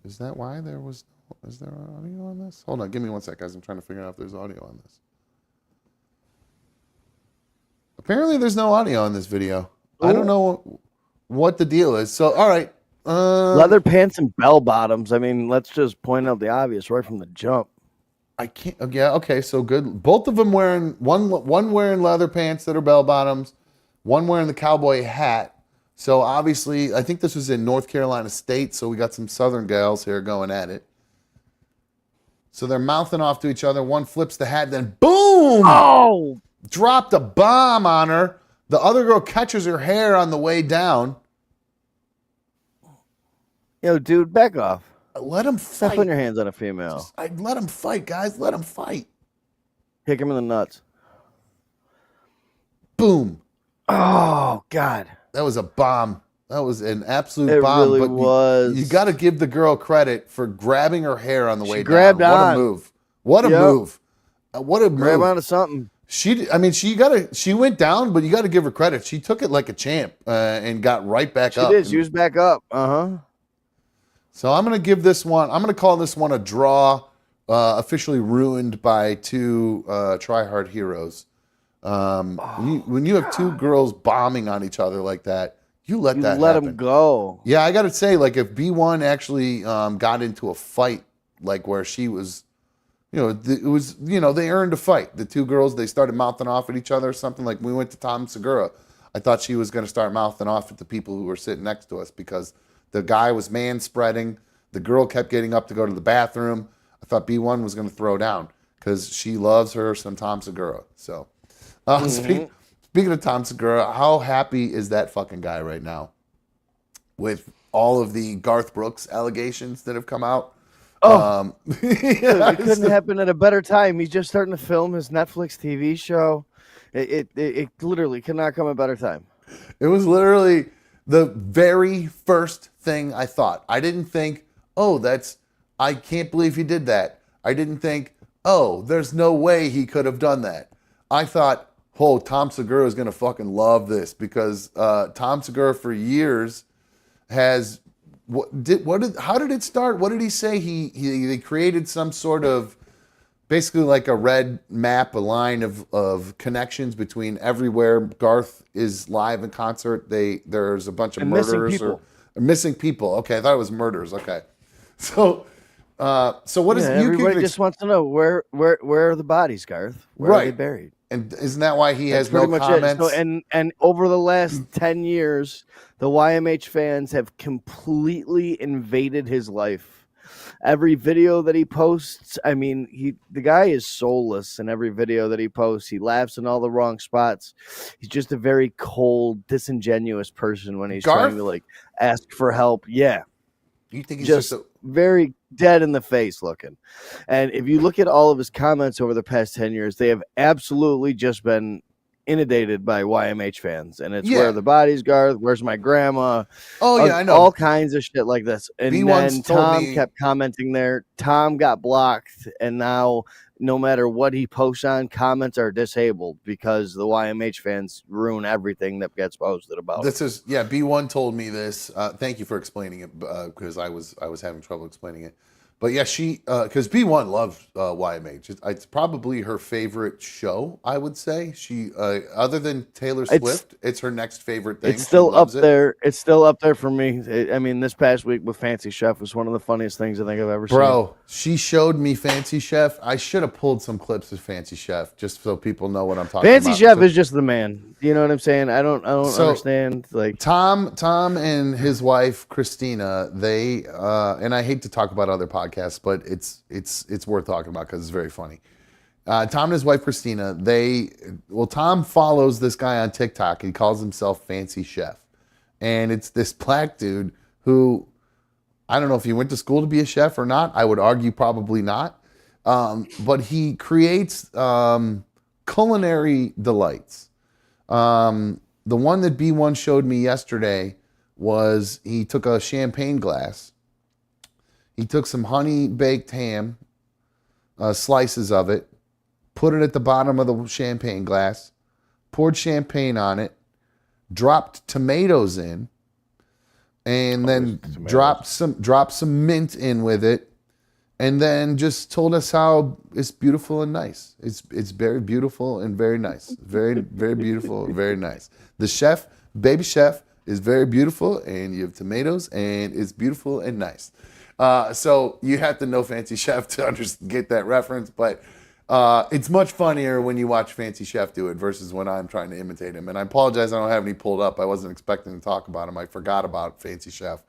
Is that why there was? Is there audio on this? Hold on. Give me 1 sec, guys. I'm trying to figure out if there's audio on this. Apparently, there's no audio on this video. Ooh. I don't know what the deal is. So, all right. Leather pants and bell bottoms. I mean, let's just point out the obvious right from the jump. I can't. Yeah, okay. So good. Both of them wearing one wearing leather pants that are bell bottoms, one wearing the cowboy hat. So obviously, I think this was in North Carolina State. So we got some Southern gals here going at it. So they're mouthing off to each other. One flips the hat, then boom! Oh, Dropped a bomb on her. The other girl catches her hair on the way down. yo, dude, back off. Let him Stop fight. putting your hands on a female. I let him fight, guys. Let him fight. Kick him in the nuts. Boom. Oh God. That was a bomb. That was an absolute It bomb. really but was. You got to give the girl credit for grabbing her hair on the way grabbed down. What on. a move! What a Yep. move! What a Grab move! onto something. She went down, but you got to give her credit. She took it like a champ and got right back She up. did. She was back up. So I'm going to give this one. I'm going to call this one a draw. Officially ruined by two try-hard heroes. When you have two girls bombing on each other like that, you let that let happen. him go. Yeah, I got to say, like, if B1 actually got into a fight, like where she was, it was, they earned a fight. The two girls, they started mouthing off at each other or something. Like, we went to Tom Segura. I thought she was going to start mouthing off at the people who were sitting next to us because the guy was man-spreading. The girl kept getting up to go to the bathroom. I thought B1 was going to throw down because she loves her some Tom Segura. So, speaking of Tom Segura, how happy is that fucking guy right now with all of the Garth Brooks allegations that have come out? It couldn't happen at a better time. He's just starting to film his Netflix TV show. It literally could not come at a better time. It was literally the very first thing I thought. I didn't think, I can't believe he did that. I didn't think, there's no way he could have done that. I thought, Tom Segura is going to fucking love this because Tom Segura for years has how did it start? What did he say? He created some sort of basically like a red map, a line of connections between everywhere Garth is live in concert. There's a bunch of And murders missing people. or missing people. Okay, I thought it was murders. Okay, so what is everybody just wants to know where are the bodies, Garth? Where are they buried? And isn't that why he has That's pretty no much comments? it. So, and over the last 10 years, the YMH fans have completely invaded his life. Every video that he posts, I mean, the guy is soulless in every video that he posts. He laughs in all the wrong spots. He's just a very cold, disingenuous person when he's trying to like ask for help. Yeah. You think he's just very dead in the face looking. And if you look at all of his comments over the past 10 years, they have absolutely just been inundated by YMH fans. And it's where are the bodies, Garth? Where's my grandma? Oh, yeah, I know. All kinds of shit like this. And B1's then told Tom me- kept commenting there. Tom got blocked. And now no matter what he posts on, comments are disabled because the YMH fans ruin everything that gets posted about This is B1 told me this. Thank you for explaining it because I was having trouble explaining it. But yeah, she because B1 loves YMH. It's probably her favorite show. I would say she other than Taylor Swift, it's her next favorite thing. It's still She loves up there. It's still up there for me. I mean, this past week with Fancy Chef was one of the funniest things I think I've ever seen. Bro, she showed me Fancy Chef. I should have pulled some clips of Fancy Chef just so people know what I'm talking Fancy about. Chef is just the man. You know what I'm saying? I don't understand. Like Tom and his wife Christina, they and I hate to talk about other podcasts, but it's worth talking about because it's very funny. Tom and his wife Christina, Tom follows this guy on TikTok. He calls himself Fancy Chef, and it's this black dude who I don't know if he went to school to be a chef or not. I would argue probably not, but he creates culinary delights. The one that B1 showed me yesterday was he took a champagne glass. He took some honey baked ham, slices of it, put it at the bottom of the champagne glass, poured champagne on it, dropped tomatoes in, and then dropped some mint in with it, and then just told us how it's beautiful and nice. It's very beautiful and very nice. Very, very beautiful and very nice. The chef, baby chef, is very beautiful, and you have tomatoes, and it's beautiful and nice. So you have to know Fancy Chef to get that reference, but it's much funnier when you watch Fancy Chef do it versus when I'm trying to imitate him. And I apologize, I don't have any pulled up. I wasn't expecting to talk about him. I forgot about Fancy Chef.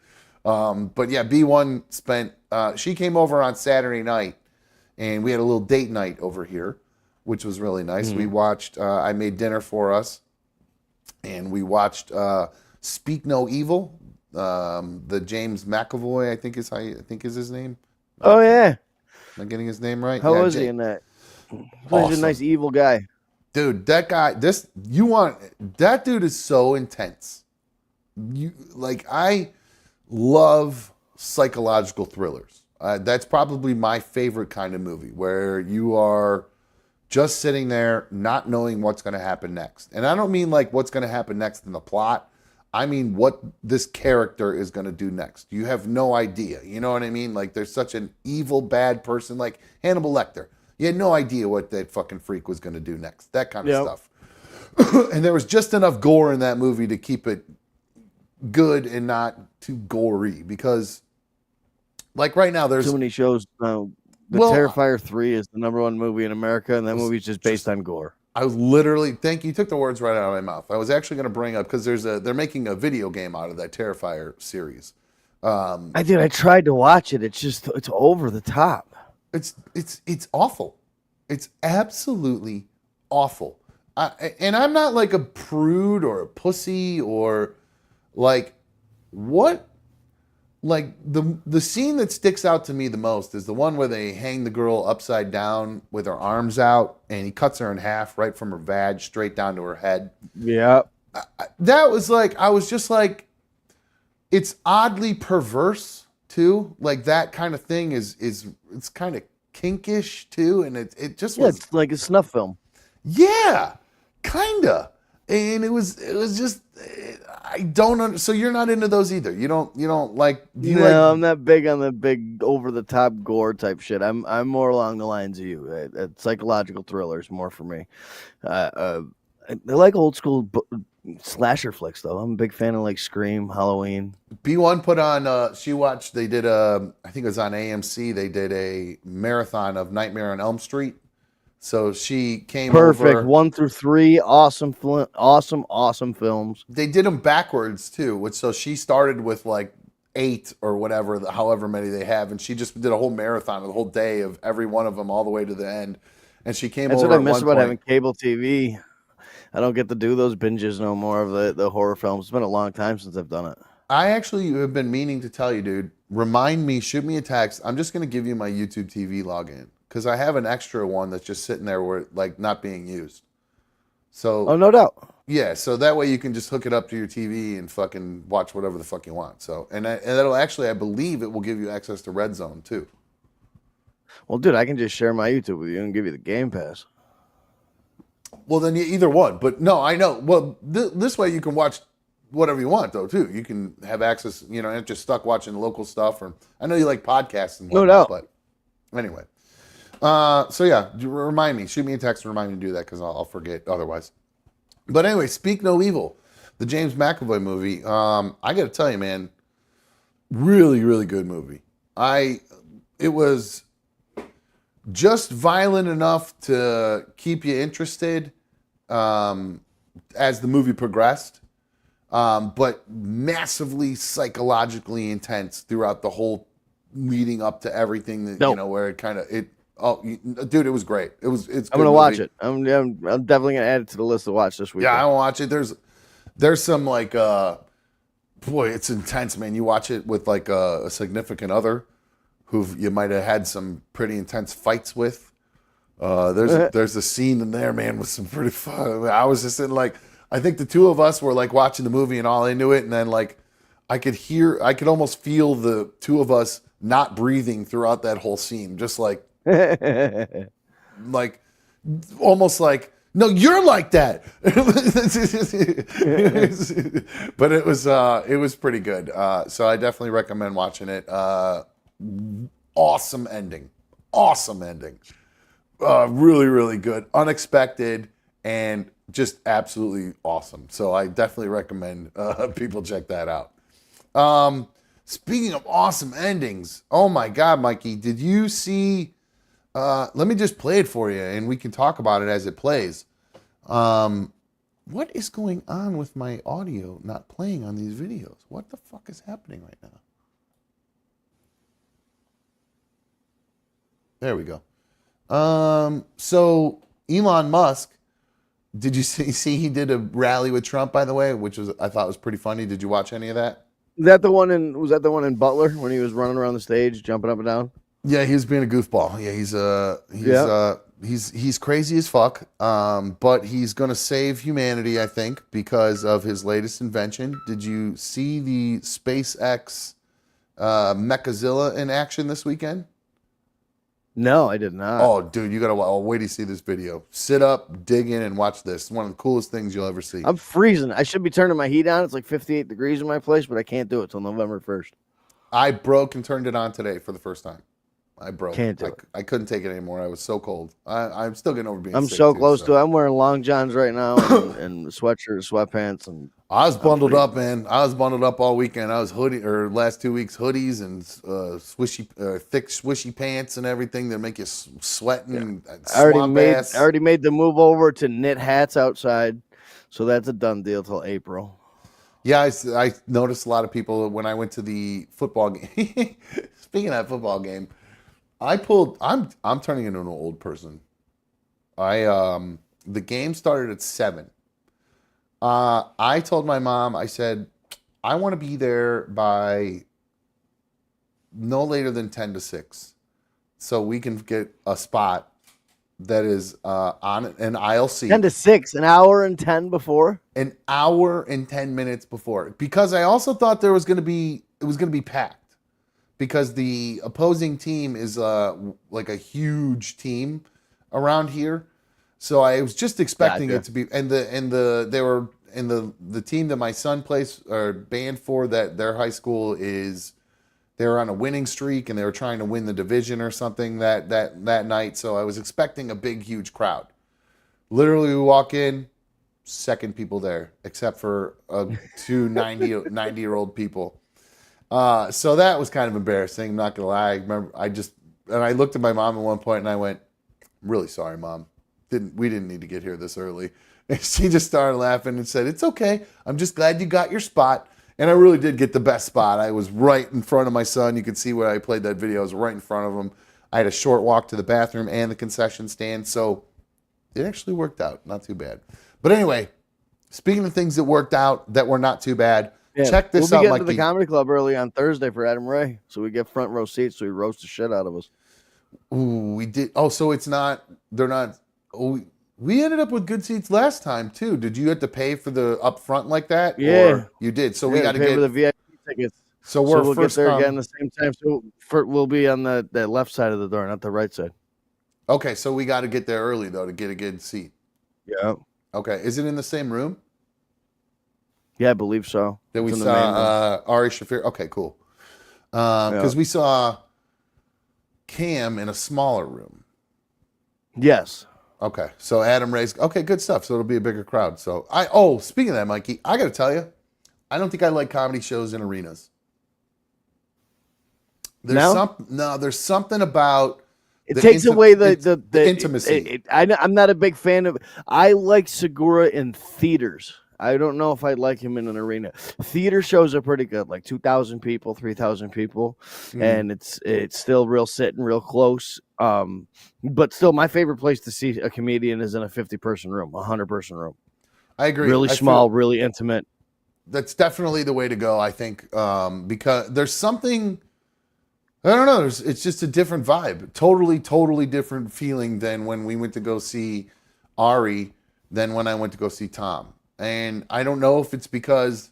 But yeah, B1 she came over on Saturday night, and we had a little date night over here, which was really nice. We watched, I made dinner for us, and we watched Speak No Evil, the James McAvoy, I think is his name. Oh yeah. Am I getting his name right? How Yeah, was he in that? Awesome. He's a nice evil guy. Dude, that guy, that dude is so intense. I love psychological thrillers. That's probably my favorite kind of movie, where you are just sitting there not knowing what's going to happen next. And I don't mean like what's going to happen next in the plot. I mean what this character is going to do next. You have no idea. You know what I mean? Like, there's such an evil, bad person like Hannibal Lecter. You had no idea what that fucking freak was going to do next. That kind of stuff. And there was just enough gore in that movie to keep it good and not too gory, because like right now there's too many shows. Terrifier 3 is the #1 movie in America, and that movie's just based on gore. I was literally, thank you, took the words right out of my mouth. I was actually going to bring up, because they're making a video game out of that Terrifier series. I tried to watch it. It's over the top. It's awful. It's absolutely awful. And I'm not like a prude or a pussy or like what. Like the scene that sticks out to me the most is the one where they hang the girl upside down with her arms out, and he cuts her in half right from her vag straight down to her head. Yeah. That was like, I was just like, it's oddly perverse too. Like that kind of thing is it's kind of kinkish too, and it just was it's like a snuff film. Yeah, kinda. And it was just, I don't. So you're not into those either. You don't like. I'm not big on the big over the top gore type shit. I'm more along the lines of you. Psychological thrillers more for me. I like old school slasher flicks though. I'm a big fan of like Scream, Halloween. B1 put on. She watched. They did I think it was on AMC. They did a marathon of Nightmare on Elm Street. So she came Perfect. over. 1 through 3, awesome films. They did them backwards too, so she started with like 8 or whatever, however many they have, and she just did a whole marathon of the whole day of every one of them all the way to the end. And she came That's over. what I miss about having cable TV. I don't get to do those binges no more of the horror films. It's been a long time since I've done it. I actually have been meaning to tell you, dude. Remind me, shoot me a text. I'm just going to give you my YouTube TV login, because I have an extra one that's just sitting there where like not being used. So no doubt. Yeah, so that way you can just hook it up to your TV and fucking watch whatever the fuck you want. So and that'll actually, I believe it will give you access to Red Zone too. Well, dude, I can just share my YouTube with you and give you the Game Pass. Well, then either one. But no, I know. Well, this way you can watch whatever you want though too. You can have access, and just stuck watching local stuff. Or I know you like podcasts and whatnot, no doubt. But anyway. So yeah, remind me, shoot me a text and remind me to do that, because I'll forget otherwise. But anyway, Speak No Evil, the James McAvoy movie. I got to tell you, man, really, really good movie. It was just violent enough to keep you interested as the movie progressed, but massively psychologically intense throughout the whole leading up to everything that where it kind of dude, it was great. It's. I'm gonna watch it. I'm definitely gonna add it to the list to watch this week. Yeah, I will watch it. There's some like boy, it's intense, man. You watch it with like a significant other who you might have had some pretty intense fights with. There's a scene in there, man, with some pretty fun. I was just in like, I think the two of us were like watching the movie and all into it, and then like I could almost feel the two of us not breathing throughout that whole scene, just like like almost like, no, you're like that. But it was pretty good. So I definitely recommend watching it. Awesome ending. Really, really good. Unexpected. and just absolutely awesome. So I definitely recommend people check that out. Speaking of awesome endings, oh my God, Mikey, did you see? Let me just play it for you, and we can talk about it as it plays. What is going on with my audio not playing on these videos? What the fuck is happening right now? There we go. So Elon Musk, did you see he did a rally with Trump, by the way, which was I thought was pretty funny. Did you watch any of that? Was that the one in Butler when he was running around the stage, jumping up and down? Yeah, he was being a goofball. Yeah, he's crazy as fuck. But he's gonna save humanity, I think, because of his latest invention. Did you see the SpaceX Mechazilla in action this weekend? No, I did not. Oh, dude, you gotta wait till you see this video. Sit up, dig in, and watch this. It's one of the coolest things you'll ever see. I'm freezing. I should be turning my heat on. It's like 58 degrees in my place, but I can't do it till November 1st. I broke and turned it on today for the first time. I broke. Can't do it. I couldn't take it anymore. I was so cold. I'm still getting over being I'm sick so too, close to it. I'm wearing long johns right now and sweatshirt, sweatpants, and I was bundled up, man. I was bundled up all weekend. I was last 2 weeks hoodies and thick swishy pants and everything that make you sweating. I already made the move over to knit hats outside, so that's a done deal till April. Yeah, I noticed a lot of people when I went to the football game. Speaking of that football game, I'm turning into an old person. The game started at 7. I told my mom, I said, I want to be there by no later than 10 to 6 so we can get a spot that is on an aisle seat. 10 to 6, an hour and 10 before? An hour and 10 minutes before. Because I also thought it was going to be packed. Because the opposing team is like a huge team around here. So I was just expecting it to be, they were in the team that my son plays or band for, that their high school is, they were on a winning streak and they were trying to win the division or something that night. So I was expecting a big, huge crowd. Literally, we walk in, second people there, except for two 90-year-old people. So that was kind of embarrassing. I'm not gonna lie. I remember I looked at my mom at one point and I went, "I'm really sorry, Mom. We didn't need to get here this early." And she just started laughing and said, "It's okay. I'm just glad you got your spot." And I really did get the best spot. I was right in front of my son. You could see where I played that video. I was right in front of him. I had a short walk to the bathroom and the concession stand. So it actually worked out. Not too bad. But anyway, speaking of things that worked out that were not too bad, check this out, We'll be getting Mikey. to the comedy club early on Thursday for Adam Ray. So we get front row seats so he roasts the shit out of us. Ooh, we did. Oh, so they're not. Oh, we ended up with good seats last time too. Did you have to pay for the up front like that? Yeah. Or you did. So we got to pay get for the VIP tickets. So we'll first get there come. again the same time. So we'll be on the left side of the door, not the right side. Okay, so we got to get there early though to get a good seat. Yeah. Okay, is it in the same room Yeah, I believe so. that we It's in the main room. saw Ari Shafir? Okay, cool. Because we saw Cam in a smaller room. Yes. Okay, so Adam Ray's okay, good stuff. So it'll be a bigger crowd. So speaking of that, Mikey, I got to tell you, I don't think I like comedy shows in arenas. There's something about it takes away the intimacy. I'm not a big fan of. I like Segura in theaters. I don't know if I'd like him in an arena. Theater shows are pretty good, like 2,000 people, 3,000 people, and it's still real sitting, real close. But still, my favorite place to see a comedian is in a 50-person room, 100-person room. I agree. Really small, really intimate. That's definitely the way to go, I think, because there's something. I don't know. It's just a different vibe. Totally different feeling than when we went to go see Ari than when I went to go see Tom. And I don't know if it's because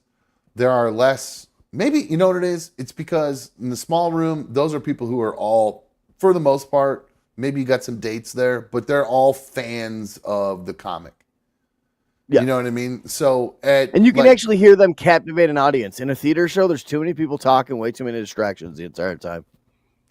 there are less. Maybe, you know what it is? It's because in the small room, those are people who are all, for the most part, maybe you got some dates there, but they're all fans of the comic. Yeah. You know what I mean? So, and you can actually hear them captivate an audience. In a theater show, there's too many people talking, way too many distractions the entire time.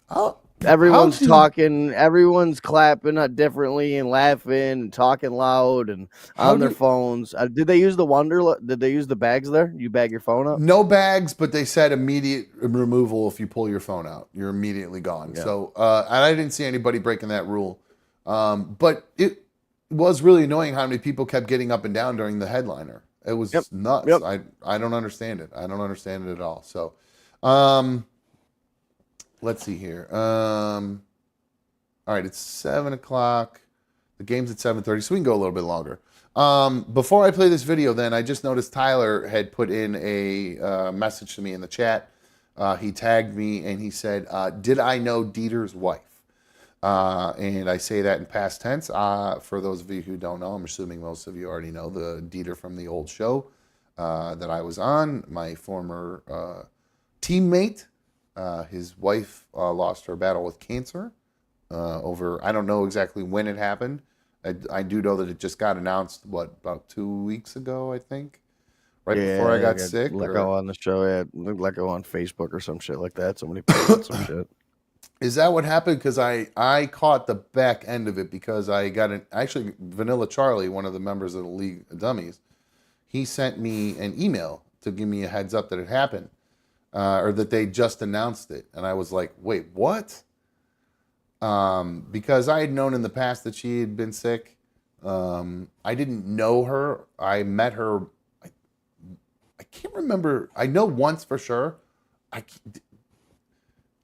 Oh, everyone's you- talking, everyone's clapping differently and laughing and talking loud and on their phones. Did they use Did they use the bags there? You bag your phone up? No bags, but they said immediate removal if you pull your phone out. You're immediately gone. Yeah. So, and I didn't see anybody breaking that rule. But it was really annoying how many people kept getting up and down during the headliner. It was Yep. nuts. Yep. I don't understand it. I don't understand it at all. So, let's see here. All right, it's 7 o'clock. The game's at 7:30, so we can go a little bit longer. Before I play this video, then I just noticed Tyler had put in a message to me in the chat. He tagged me and he said, "Did I know Dieter's wife?" And I say that in past tense. For those of you who don't know, I'm assuming most of you already know the Dieter from the old show that I was on. My former teammate. His wife lost her battle with cancer. I don't know exactly when it happened. I do know that it just got announced, about 2 weeks ago, I think, right before I got sick. Let go on the show. Yeah, let go on Facebook or some shit like that. Somebody posted some shit. Is that what happened? Because I caught the back end of it because I got actually Vanilla Charlie, one of the members of the League of Dummies, he sent me an email to give me a heads up that it happened, or that they just announced it, and I was like, wait, what? Because I had known in the past that she had been sick. I didn't know her. I met her. I can't remember. I know once for sure. I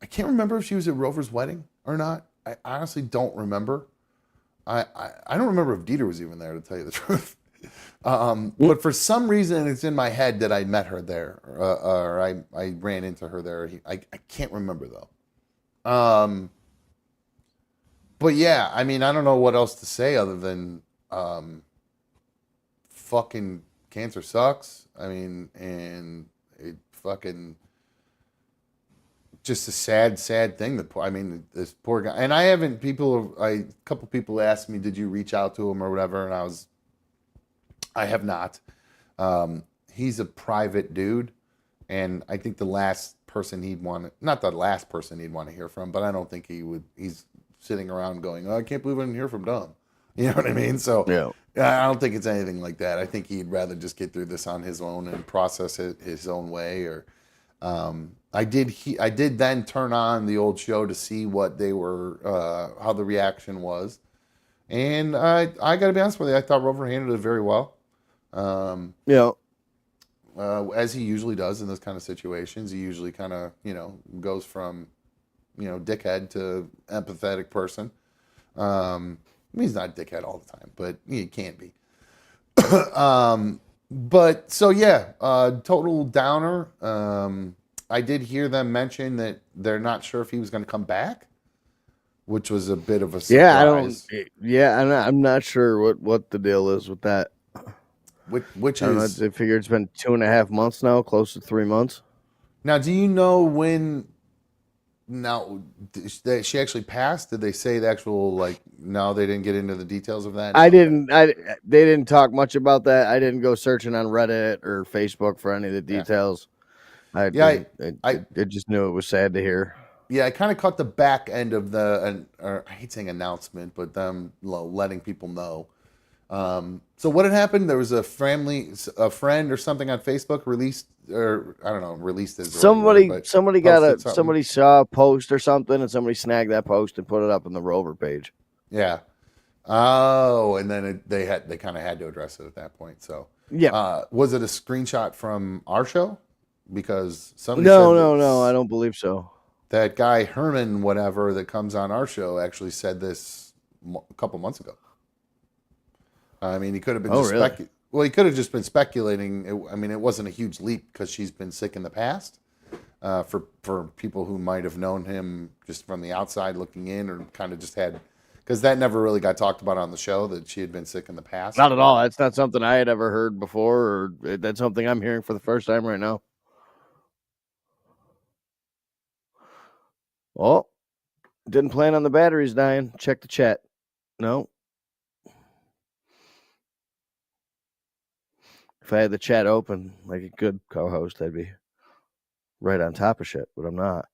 can't remember if she was at Rover's wedding or not. I honestly don't remember. I don't remember if Dieter was even there, to tell you the truth. But for some reason, it's in my head that I met her there, or I ran into her there. I can't remember though. But yeah, I mean, I don't know what else to say other than fucking cancer sucks. I mean, and it fucking just a sad thing. This poor guy. And a couple people asked me, did you reach out to him or whatever? And I have not. He's a private dude, and I think the last person not the last person he'd want to hear from, but I don't think he's sitting around going, "Oh, I can't believe I didn't hear from Dom." You know what I mean? So I don't think it's anything like that. I think he'd rather just get through this on his own and process it his own way. Or I did then turn on the old show to see what they were, how the reaction was, and I got to be honest with you, I thought Rover handled it very well. As he usually does in those kind of situations. He usually kind of goes from dickhead to empathetic person. He's not a dickhead all the time, but he can be. But so yeah, total downer. I did hear them mention that they're not sure if he was going to come back, which was a bit of a surprise. I'm not sure what the deal is with that. Which I don't know, is, I figure it's been 2.5 months now, close to 3 months. now, do you know when? Now, she actually passed? Did they say the actual, no, they didn't get into the details of that? They didn't talk much about that. I didn't go searching on Reddit or Facebook for any of the details. I just knew it was sad to hear. Yeah, I kind of caught the back end of or I hate saying announcement, but them letting people know. So what had happened? There was a friend or something on Facebook released, or I don't know, released as somebody saw a post or something, and somebody snagged that post and put it up in the Rover page. Yeah. Oh, and then they kind of had to address it at that point. So yeah, was it a screenshot from our show? Because somebody no, I don't believe so. That guy Herman, whatever, that comes on our show actually said this a couple months ago. I mean, he could have been he could have just been speculating. It wasn't a huge leap because she's been sick in the past. For people who might have known him just from the outside looking in, or kind of just because that never really got talked about on the show, that she had been sick in the past. Not at all. That's not something I had ever heard before, or that's something I'm hearing for the first time right now. Oh, didn't plan on the batteries dying. Check the chat. No. If I had the chat open like a good co-host, I'd be right on top of shit, but I'm not.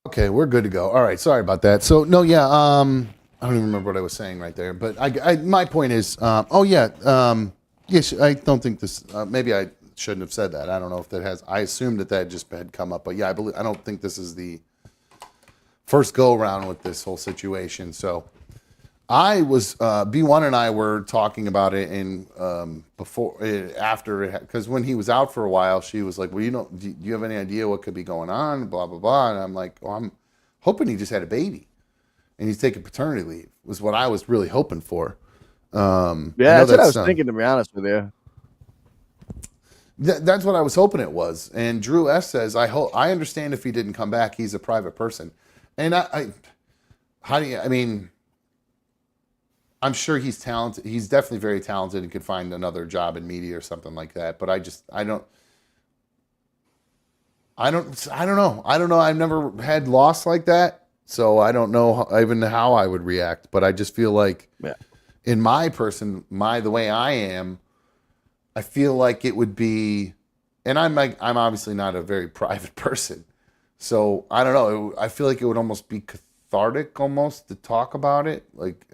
Okay, we're good to go. All right, sorry about that. So no, yeah, I don't even remember what I was saying right there. But my point is, yes, I don't think this. Maybe I shouldn't have said that. I don't know if that has. I assumed that just had come up, but yeah, I don't think this is the first go around with this whole situation. So I was B1 and I were talking about it in after, because when he was out for a while, she was like, "Well, do you have any idea what could be going on?" Blah blah blah. And I'm like, "Well, I'm hoping he just had a baby, and he's taking paternity leave." Was what I was really hoping for. Yeah, that's what I was thinking. To be honest with you, that's what I was hoping it was. And Drew S says, I understand if he didn't come back. He's a private person, and how do you? I mean. I'm sure he's talented. He's definitely very talented and could find another job in media or something like that. But I don't know. I've never had loss like that. So I don't know even how I would react. But I just feel like in the way I am, I feel like it would be, and I'm obviously not a very private person. So I don't know. I feel like it would almost be cathartic almost to talk about it. Like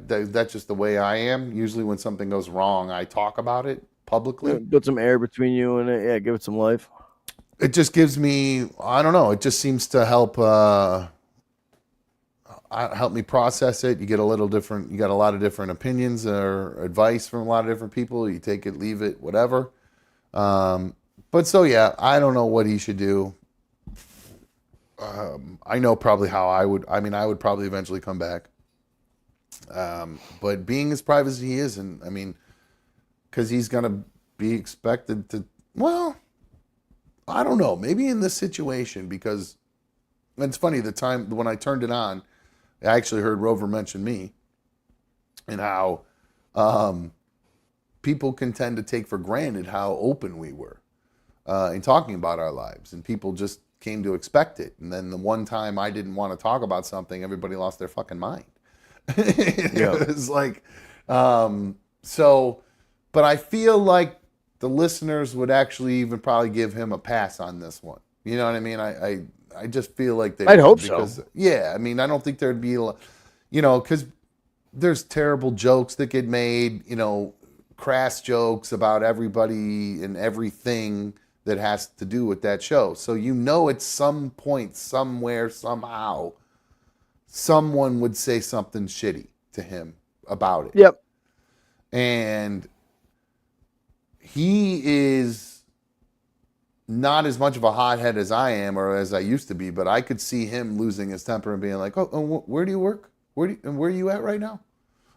that's just the way I am. Usually when something goes wrong, I talk about it publicly. Put some air between you and it. Yeah, give it some life. It just gives me, I don't know. It just seems to help me process it. You get a little different. You got a lot of different opinions or advice from a lot of different people. You take it, leave it, whatever. But so yeah, I don't know what he should do. I know probably how I would. I mean, I would probably eventually come back. But being as private as he is, and I mean, because he's gonna be expected to. Well, I don't know. Maybe in this situation, because it's funny. The time when I turned it on, I actually heard Rover mention me, and how people can tend to take for granted how open we were in talking about our lives, and people just came to expect it. And then the one time I didn't want to talk about something, everybody lost their fucking mind. It was like, so, but I feel like the listeners would actually even probably give him a pass on this one. You know what I mean? I just feel like they. I'd hope so. Yeah, I mean, I don't think there'd be, because there's terrible jokes that get made, crass jokes about everybody and everything that has to do with that show. So at some point, somewhere, somehow, someone would say something shitty to him about it. Yep. And he is not as much of a hothead as I am or as I used to be, but I could see him losing his temper and being like, oh where do you work? Where are you at right now?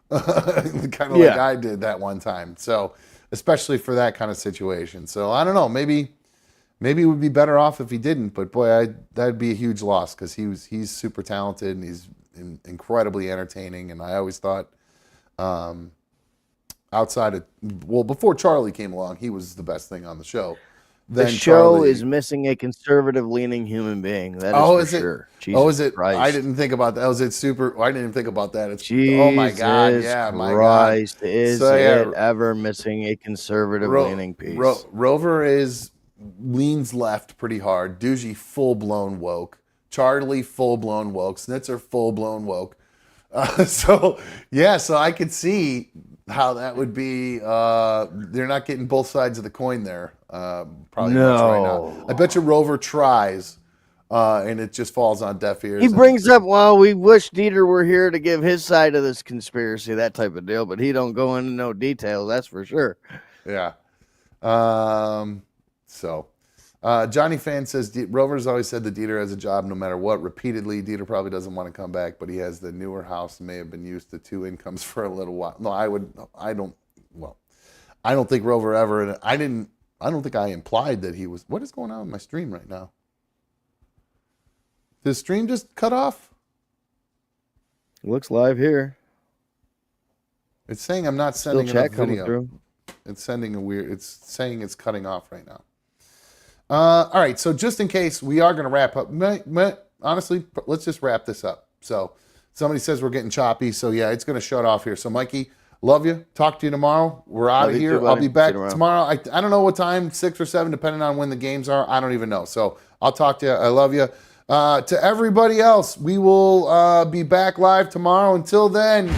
Kind of like I did that one time. So, especially for that kind of situation. So, I don't know. Maybe it would be better off if he didn't. But boy, that'd be a huge loss because he's super talented and he's incredibly entertaining. And I always thought, before Charlie came along, he was the best thing on the show. The show is missing a conservative-leaning human being. That is for sure. Is it? Christ. I didn't think about that. Was it super? I didn't even think about that. It's Jesus oh my god, yeah, my god. Is it ever missing a conservative-leaning piece? Rover leans left pretty hard. Doogie full-blown woke. Charlie full-blown woke. Snitzer full-blown woke. So I could see how that would be. They're not getting both sides of the coin there. Probably much right now. I bet you Rover tries, and it just falls on deaf ears. He brings up, well, we wish Dieter were here to give his side of this conspiracy, that type of deal, but he don't go into no details, that's for sure. Yeah. Johnny Fan says, Rover's always said that Dieter has a job no matter what. Repeatedly, Dieter probably doesn't want to come back, but he has the newer house and may have been used to two incomes for a little while. No, I don't think Rover ever, and I don't think I implied that he was. What is going on with my stream right now? Did the stream just cut off? Looks live here. It's saying I'm not sending enough video. Through. It's saying it's cutting off right now. All right, so just in case, we are going to wrap up. Honestly, let's just wrap this up. So somebody says we're getting choppy, so yeah, it's going to shut off here. So Mikey, love you. Talk to you tomorrow. We're out of here. I'll be back tomorrow. I don't know what time, 6 or 7, depending on when the games are. I don't even know. So I'll talk to you. I love you. To everybody else, we will be back live tomorrow. Until then,